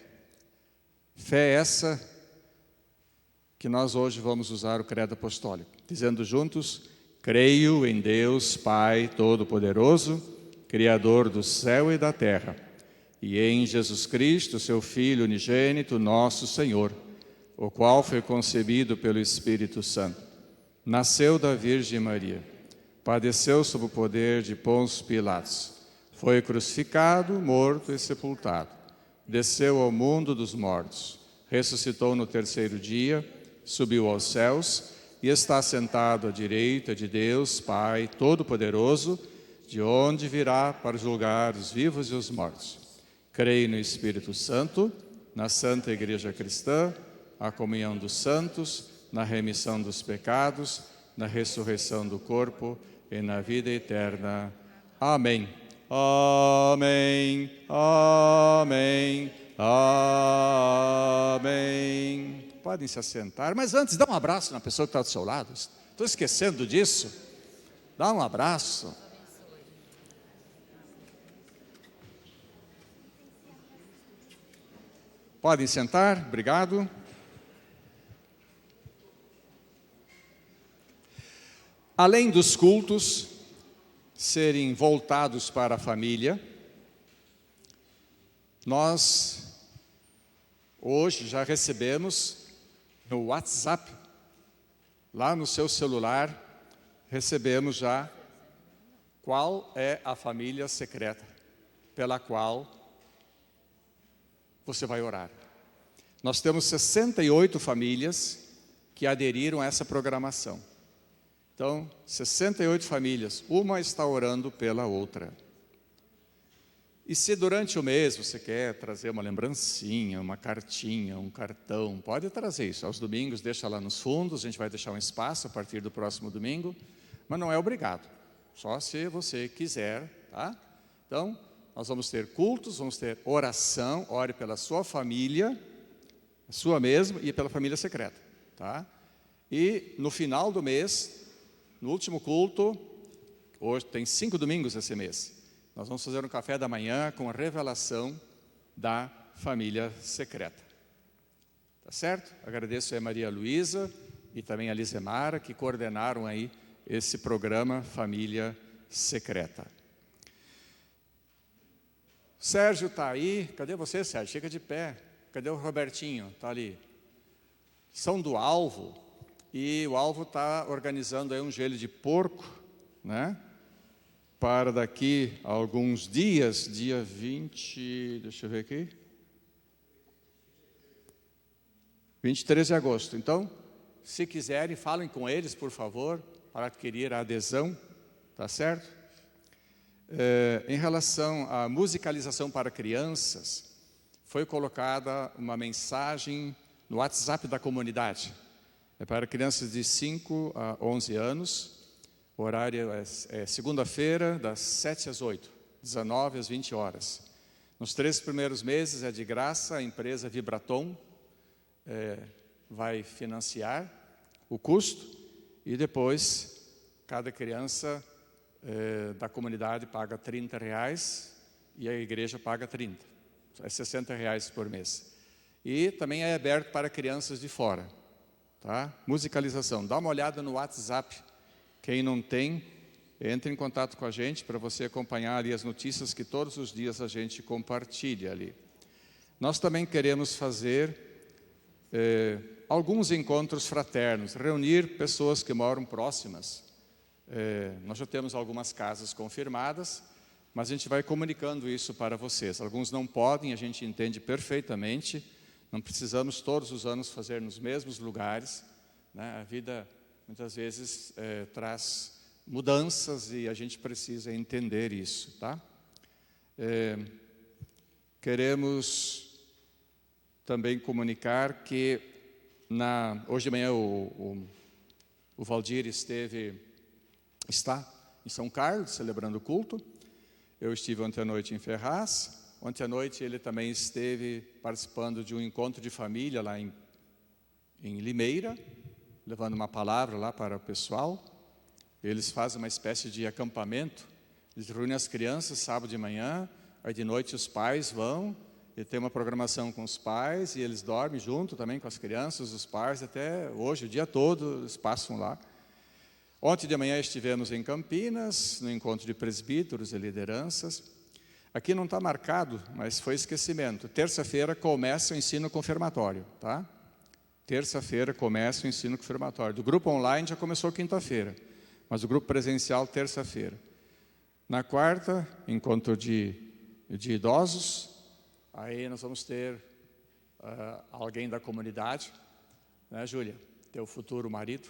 Fé essa que nós hoje vamos usar o credo apostólico, dizendo juntos: creio em Deus Pai Todo-Poderoso, Criador do céu e da terra, e em Jesus Cristo, seu Filho unigênito, nosso Senhor, o qual foi concebido pelo Espírito Santo, nasceu da Virgem Maria, padeceu sob o poder de Pôncio Pilatos, foi crucificado, morto e sepultado, desceu ao mundo dos mortos, ressuscitou no terceiro dia, subiu aos céus e está sentado à direita de Deus Pai Todo-Poderoso, de onde virá para julgar os vivos e os mortos. Creio no Espírito Santo, na Santa Igreja Cristã, a comunhão dos santos, na remissão dos pecados, na ressurreição do corpo e na vida eterna. Amém. Amém. Amém. Amém. Podem se assentar, mas antes dá um abraço na pessoa que está do seu lado. Estou esquecendo disso. Dá um abraço. Podem sentar, obrigado. Além dos cultos serem voltados para a família, nós hoje já recebemos no WhatsApp, lá no seu celular, recebemos já qual é a família secreta pela qual você vai orar. Nós temos 68 famílias que aderiram a essa programação. Então, 68 famílias, uma está orando pela outra. E se durante o mês você quer trazer uma lembrancinha, uma cartinha, um cartão, pode trazer isso. Aos domingos deixa lá nos fundos, a gente vai deixar um espaço a partir do próximo domingo, mas não é obrigado, só se você quiser, tá? Então, nós vamos ter cultos, vamos ter oração, ore pela sua família, a sua mesma e pela família secreta, tá? E no final do mês, no último culto, hoje tem 5 domingos esse mês, nós vamos fazer um café da manhã com a revelação da família secreta. Tá certo? Agradeço a Maria Luísa e também a Lisemara que coordenaram aí esse programa Família Secreta. Sérgio está aí. Cadê você, Sérgio? Chega de pé. Cadê o Robertinho? Está ali. São do Alvo. E o Alvo está organizando aí um joelho de porco, né? Para daqui a alguns dias, dia 20, deixa eu ver aqui. 23 de agosto. Então, se quiserem, falem com eles, por favor, para adquirir a adesão, tá certo? Em relação à musicalização para crianças, foi colocada uma mensagem no WhatsApp da comunidade. É para crianças de 5 a 11 anos, o horário é segunda-feira, das 7 às 8, 19 às 20 horas. Nos 3 primeiros meses é de graça, a empresa Vibraton vai financiar o custo e depois cada criança da comunidade paga R$30 e a igreja paga 30. É R$60 por mês. E também é aberto para crianças de fora. Tá? Musicalização. Dá uma olhada no WhatsApp. Quem não tem, entre em contato com a gente para você acompanhar ali as notícias que todos os dias a gente compartilha ali. Nós também queremos fazer alguns encontros fraternos, reunir pessoas que moram próximas. Nós já temos algumas casas confirmadas, mas a gente vai comunicando isso para vocês. Alguns não podem, a gente entende perfeitamente, não precisamos todos os anos fazer nos mesmos lugares, né? A vida muitas vezes traz mudanças e a gente precisa entender isso, tá? Queremos também comunicar que hoje de manhã o Valdir está em São Carlos celebrando o culto Eu estive ontem à noite em Ferraz. Ontem à noite ele também esteve participando de um encontro de família lá em Limeira, levando uma palavra lá para o pessoal. Eles fazem uma espécie de acampamento. Eles reúnem as crianças sábado de manhã, aí de noite os pais vão, e tem uma programação com os pais, e eles dormem junto também com as crianças, os pais, até hoje, o dia todo, eles passam lá. Ontem de manhã estivemos em Campinas, no encontro de presbíteros e lideranças. Aqui não está marcado, mas foi esquecimento. Terça-feira começa o ensino confirmatório, tá? Terça-feira começa o ensino confirmatório. Do grupo online já começou quinta-feira, mas o grupo presencial, terça-feira. Na quarta, encontro de idosos. Aí nós vamos ter alguém da comunidade, né, Júlia? Teu futuro marido,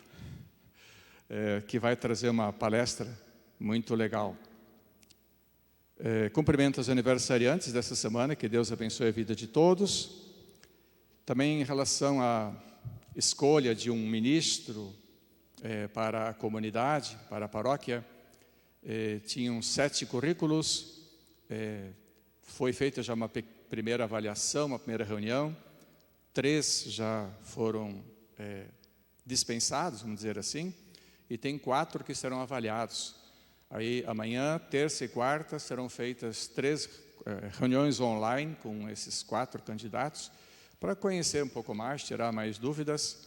que vai trazer uma palestra muito legal. Cumprimento os aniversariantes dessa semana, que Deus abençoe a vida de todos. Também em relação à escolha de um ministro para a comunidade, para a paróquia, tinham 7 currículos, foi feita já uma primeira avaliação, uma primeira reunião, 3 já foram dispensados, vamos dizer assim, e tem 4 que serão avaliados. Aí amanhã, terça e quarta, serão feitas 3 reuniões online com esses 4 candidatos, para conhecer um pouco mais, tirar mais dúvidas.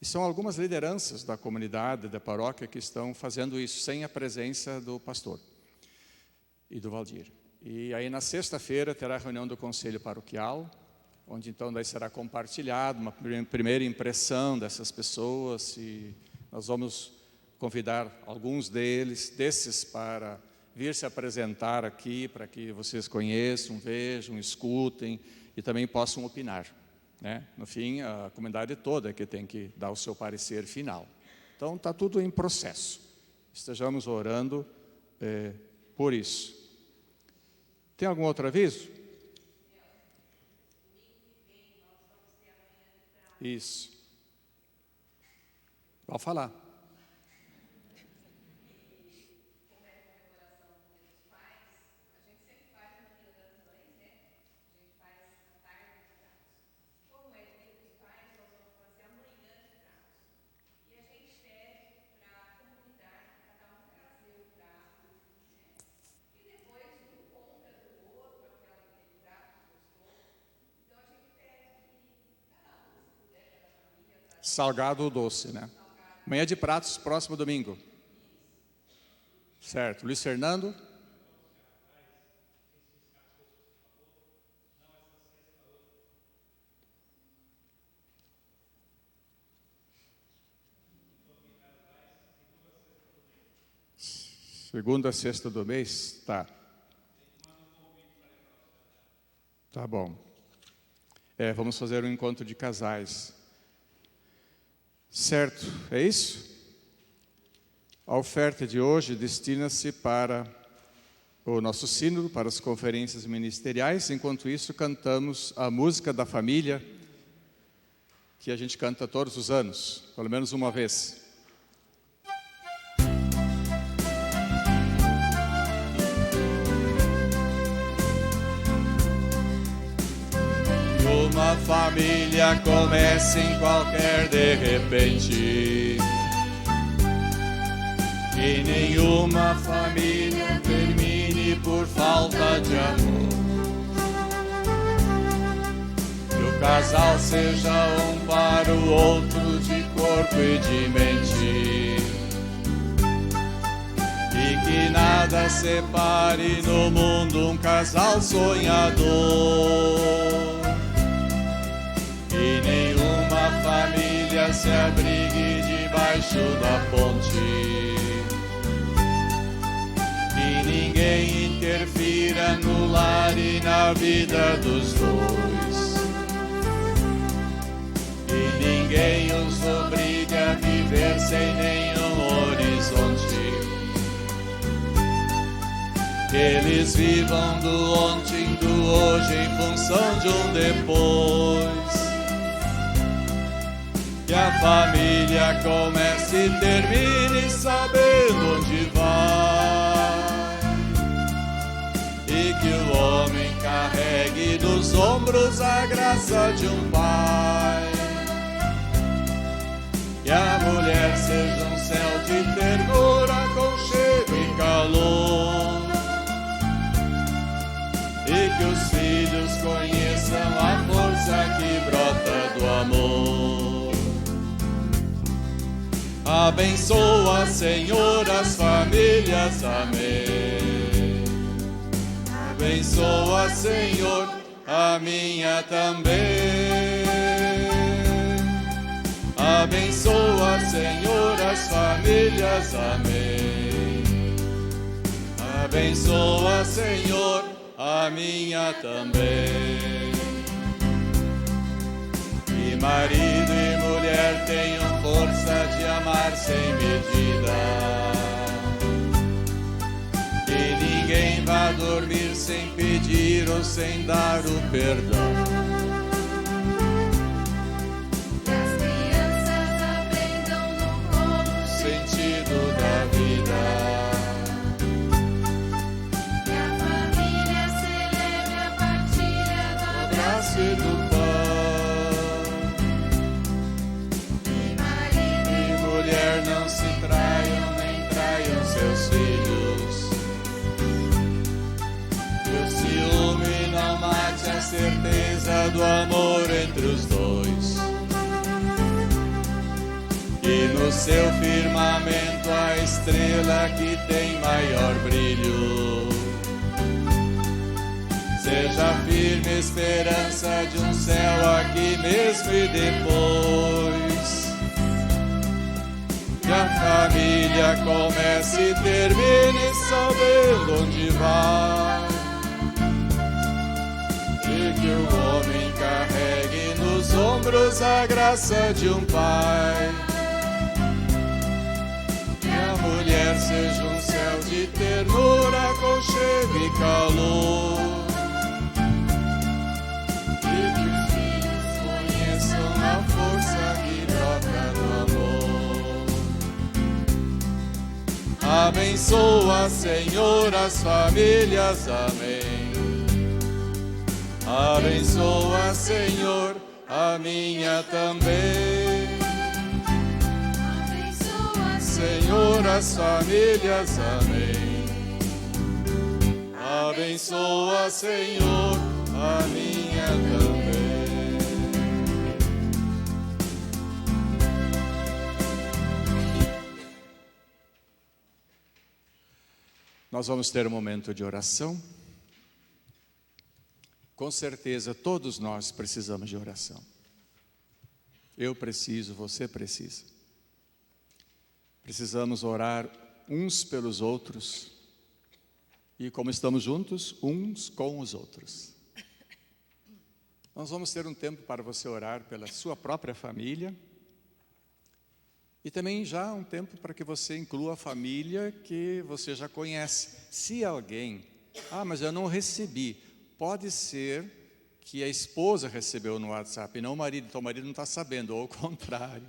E são algumas lideranças da comunidade, da paróquia, que estão fazendo isso, sem a presença do pastor e do Valdir. E aí na sexta-feira terá a reunião do Conselho Paroquial, onde então daí será compartilhado uma primeira impressão dessas pessoas, e nós vamos convidar alguns desses para vir se apresentar aqui, para que vocês conheçam, vejam, escutem e também possam opinar, né? No fim, a comunidade toda que tem que dar o seu parecer final. Então, está tudo em processo. Estejamos orando por isso. Tem algum outro aviso? Isso. Pode falar. Salgado ou doce, né? Manhã de pratos, próximo domingo. Certo. Luiz Fernando? Segunda a sexta do mês? Tá. Tá bom. Vamos fazer um encontro de casais. Certo, é isso? A oferta de hoje destina-se para o nosso sínodo, para as conferências ministeriais. Enquanto isso, cantamos a música da família, que a gente canta todos os anos, pelo menos uma vez. Uma família começa em qualquer de repente, e nenhuma família termine por falta de amor. Que o casal seja um para o outro de corpo e de mente, e que nada separe no mundo um casal sonhador. E nenhuma família se abrigue debaixo da ponte, que ninguém interfira no lar e na vida dos dois, e ninguém os obrigue a viver sem nenhum horizonte. Que eles vivam do ontem, do hoje em função de um depois. Que a família comece e termine sabendo onde vai. carregue nos ombros a graça de um pai. Que a mulher seja um céu de ternura, aconchego e calor. E que os filhos conheçam a força que brota do amor. Abençoa, Senhor, as famílias, amém. Abençoa, Senhor, a minha também. Abençoa, Senhor, as famílias, amém. Abençoa, Senhor, a minha também. Que marido e mulher tenham força de amar sem medida. Que ninguém vá dormir sem pedir ou sem dar o perdão. Que as crianças aprendam no colo Sentido da vida. que a família celebre a partilha do abraço E do pão. e marido E mulher não se traiam, nem traiam seus filhos. Que o ciúme não mate a certeza do amor entre os dois. E no seu firmamento a estrela que tem maior brilho seja firme esperança de um céu aqui mesmo e depois. Que a família comece e termine sabendo onde vai. E que o homem carregue nos ombros a graça de um pai. Que a mulher seja um céu de ternura, aconchego e calor. E que os filhos conheçam a força que brota do amor. Abençoa, Senhor, as famílias, amém. Abençoa, Senhor, a minha também. abençoa Senhor, as famílias, amém. Abençoa, Senhor, a minha também. Nós vamos ter um momento de oração. Com certeza, todos nós precisamos de oração. Eu preciso, você precisa. Precisamos orar uns pelos outros. E como estamos juntos, uns com os outros. Nós vamos ter um tempo para você orar pela sua própria família. E também já um tempo para que você inclua a família que você já conhece. Se alguém, mas eu não recebi. Pode ser que a esposa recebeu no WhatsApp e não o marido. Então o marido não está sabendo, ou o contrário.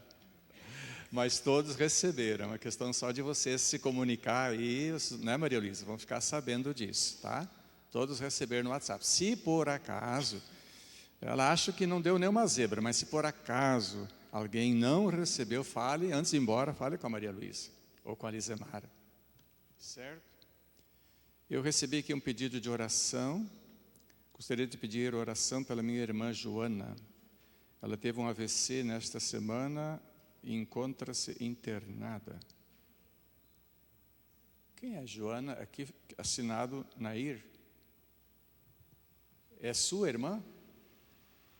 Mas todos receberam. É uma questão só de você se comunicar aí, né, Maria Luísa? Vão ficar sabendo disso, tá? Todos receberam no WhatsApp. Se por acaso, ela acha que não deu nenhuma zebra, mas se por acaso alguém não recebeu, fale, antes de ir embora, fale com a Maria Luísa ou com a Lisemara. Certo? Eu recebi aqui um pedido de oração. Gostaria de pedir oração pela minha irmã Joana. Ela teve um AVC nesta semana e encontra-se internada. Quem é Joana? Aqui assinado Nair. É sua irmã?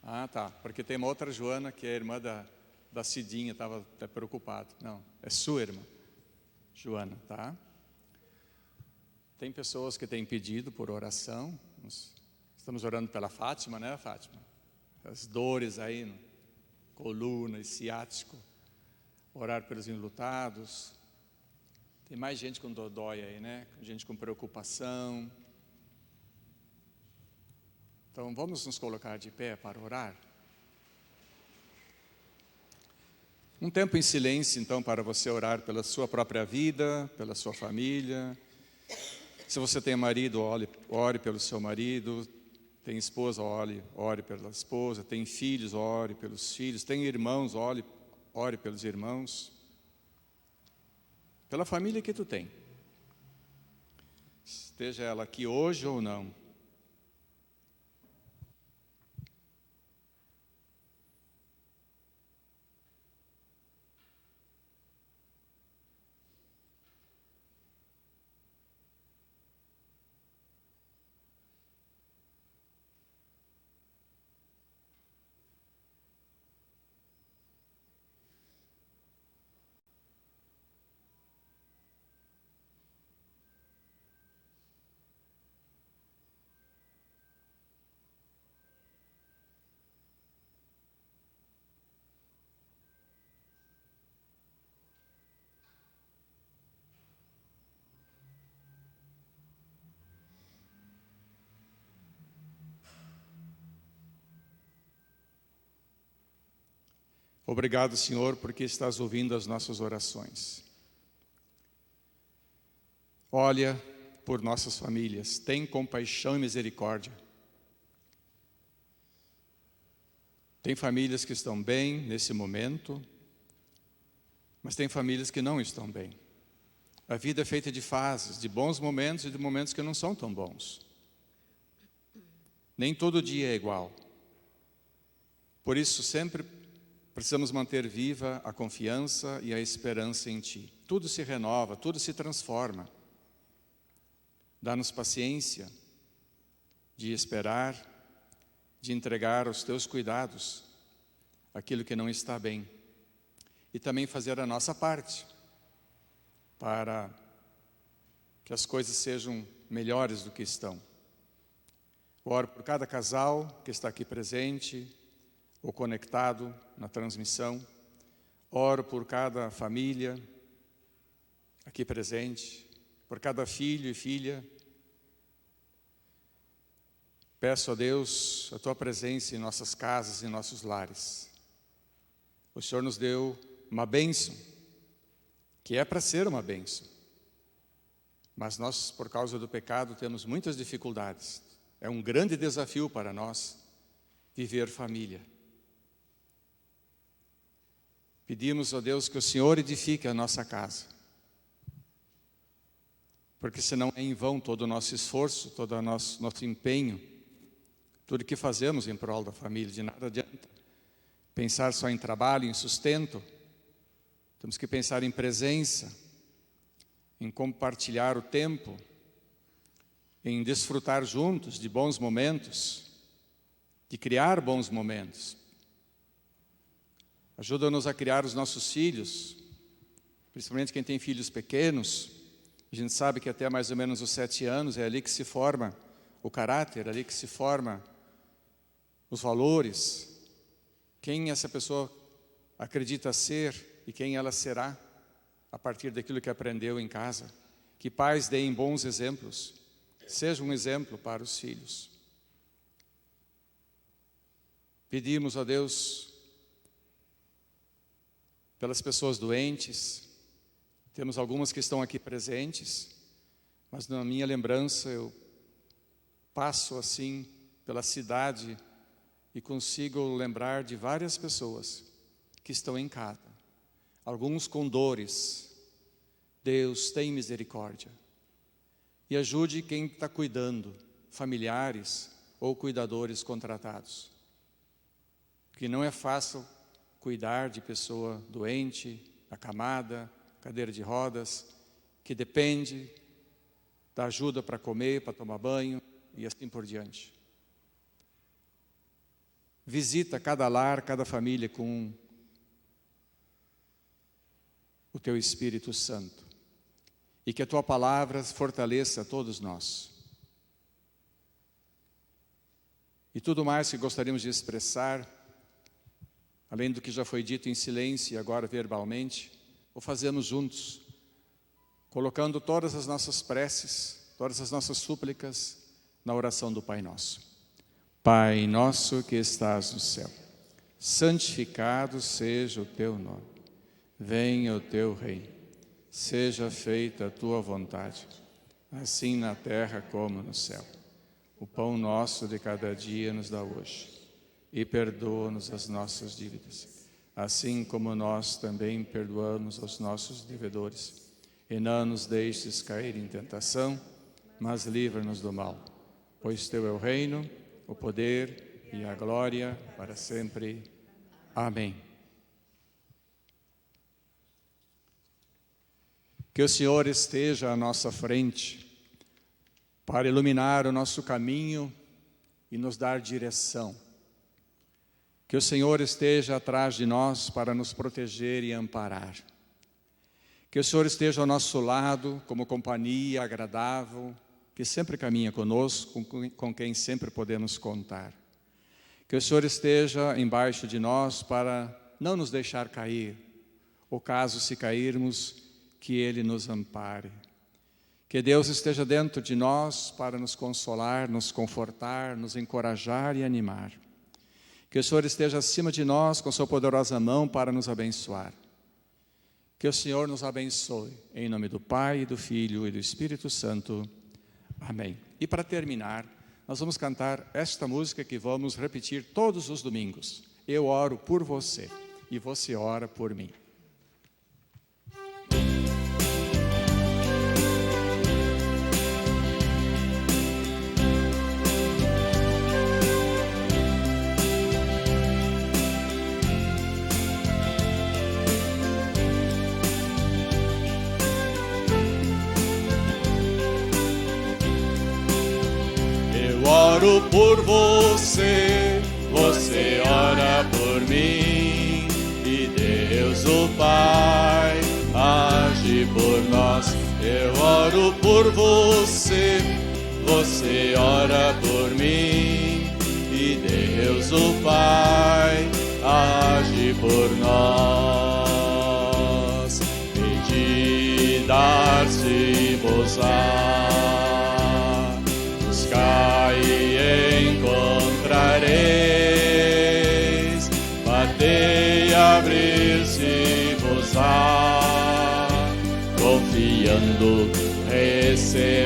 Ah, tá. Porque tem uma outra Joana que é irmã da Cidinha, estava até preocupado. Não, é sua irmã. Joana, tá? Tem pessoas que têm pedido por oração. Estamos orando pela Fátima, né, Fátima? As dores aí, coluna e ciático. Orar pelos enlutados. Tem mais gente com dodói aí, né? Gente com preocupação. Então, vamos nos colocar de pé para orar. Um tempo em silêncio, então, para você orar pela sua própria vida, pela sua família. Se você tem marido, ore pelo seu marido. Tem esposa, ore pela esposa. Tem filhos, ore pelos filhos. Tem irmãos, ore pelos irmãos. Pela família que tu tem. Esteja ela aqui hoje ou não. Obrigado, Senhor, porque estás ouvindo as nossas orações. Olha por nossas famílias, tem compaixão e misericórdia. Tem famílias que estão bem nesse momento, mas tem famílias que não estão bem. A vida é feita de fases, de bons momentos e de momentos que não são tão bons. Nem todo dia é igual. Por isso, sempre precisamos manter viva a confiança e a esperança em Ti. Tudo se renova, tudo se transforma. Dá-nos paciência de esperar, de entregar aos Teus cuidados aquilo que não está bem. E também fazer a nossa parte para que as coisas sejam melhores do que estão. Oro por cada casal que está aqui presente ou conectado na transmissão. Oro por cada família aqui presente, por cada filho e filha. Peço a Deus a Tua presença em nossas casas e nossos lares. O Senhor nos deu uma bênção, que é para ser uma bênção. Mas nós, por causa do pecado, temos muitas dificuldades. É um grande desafio para nós viver família. Pedimos a Deus que o Senhor edifique a nossa casa. Porque senão é em vão todo o nosso esforço, todo o nosso empenho, tudo que fazemos em prol da família. De nada adianta pensar só em trabalho, em sustento. Temos que pensar em presença, em compartilhar o tempo, em desfrutar juntos de bons momentos, de criar bons momentos. Ajuda-nos a criar os nossos filhos, principalmente quem tem filhos pequenos. A gente sabe que até mais ou menos os 7 anos é ali que se forma o caráter, é ali que se forma os valores. Quem essa pessoa acredita ser e quem ela será a partir daquilo que aprendeu em casa. Que pais deem bons exemplos, seja um exemplo para os filhos. Pedimos a Deus pelas pessoas doentes. Temos algumas que estão aqui presentes, mas na minha lembrança eu passo assim pela cidade e consigo lembrar de várias pessoas que estão em casa, alguns com dores. Deus, tem misericórdia e ajude quem está cuidando, familiares ou cuidadores contratados, porque não é fácil cuidar de pessoa doente, acamada, cadeira de rodas, que depende da ajuda para comer, para tomar banho e assim por diante. Visita cada lar, cada família com o Teu Espírito Santo e que a Tua palavra fortaleça a todos nós. E tudo mais que gostaríamos de expressar, além do que já foi dito em silêncio e agora verbalmente, o fazemos juntos, colocando todas as nossas preces, todas as nossas súplicas na oração do Pai Nosso. Pai nosso que estás no céu, santificado seja o Teu nome. Venha o Teu reino, seja feita a Tua vontade, assim na terra como no céu. O pão nosso de cada dia nos dá hoje. E perdoa-nos as nossas dívidas, assim como nós também perdoamos aos nossos devedores. E não nos deixes cair em tentação, mas livra-nos do mal. Pois teu é o reino, o poder e a glória para sempre. Amém. Que o Senhor esteja à nossa frente para iluminar o nosso caminho e nos dar direção. Que o Senhor esteja atrás de nós para nos proteger e amparar. Que o Senhor esteja ao nosso lado como companhia agradável, que sempre caminha conosco, com quem sempre podemos contar. Que o Senhor esteja embaixo de nós para não nos deixar cair, ou caso se cairmos, que Ele nos ampare. Que Deus esteja dentro de nós para nos consolar, nos confortar, nos encorajar e animar. Que o Senhor esteja acima de nós com sua poderosa mão para nos abençoar. Que o Senhor nos abençoe, em nome do Pai, do Filho e do Espírito Santo. Amém. E para terminar, nós vamos cantar esta música que vamos repetir todos os domingos. Eu oro por você e você ora por mim. Oro por você, você ora por mim, e Deus o Pai age por nós. Eu oro por você, você ora por mim, e Deus o Pai age por nós. Pedi, dar-se-vos-á, buscai e encontrareis, batei, abrir-se-vos-á, confiando recebereis.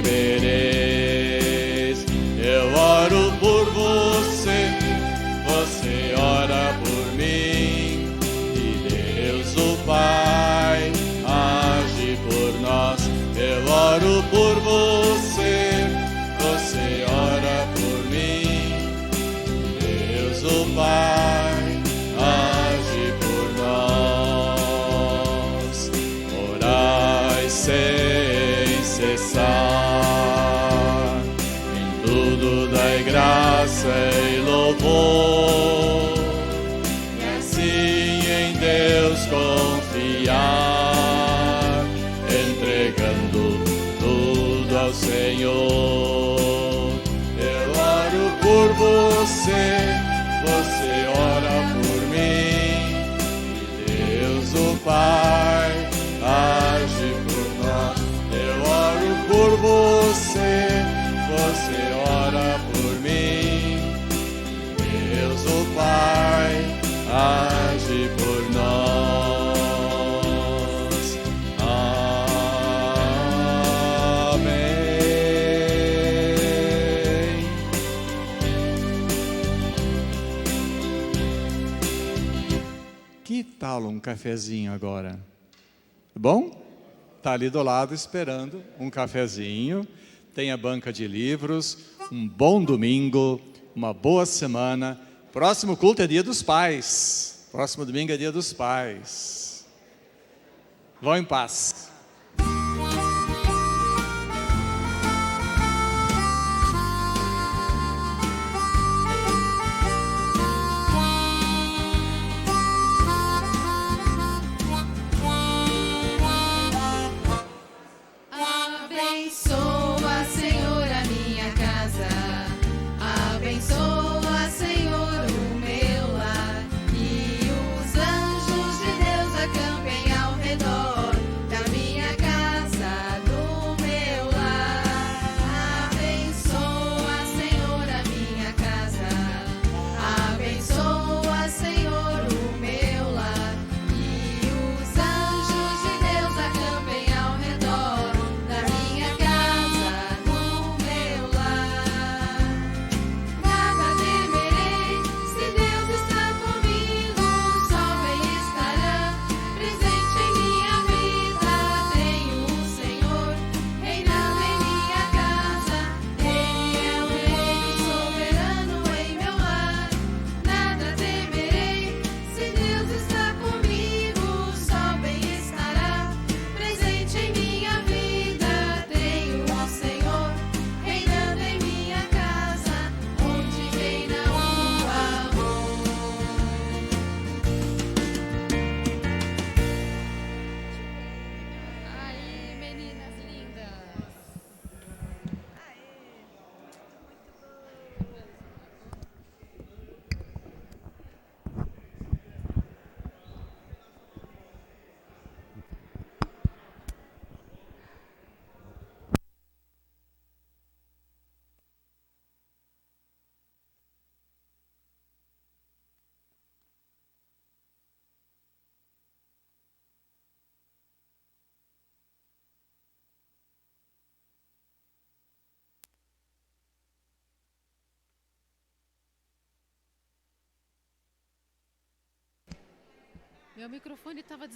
Eu oro por você, você ora por mim, e Deus o Pai age por nós. Eu oro por você, você ora por mim, Deus o Pai age por nós. Orai sem cessar, em tudo dai graça e louvor, e assim em Deus confiar, entregando tudo ao Senhor. Por você, você ora por mim, e Deus o Pai age por nós. Eu oro por você, você ora por mim, e Deus o Pai age por nós. Que tal um cafezinho agora? Bom? Está ali do lado esperando um cafezinho. Tem a banca de livros. Um bom domingo, uma boa semana. Próximo culto é Dia dos Pais. Próximo domingo é Dia dos Pais. Vão em paz. Abençoa, Senhor, a minha casa. Abençoa, Senhor, o meu lar. E os anjos de Deus acampem ao redor da minha Meu microfone estava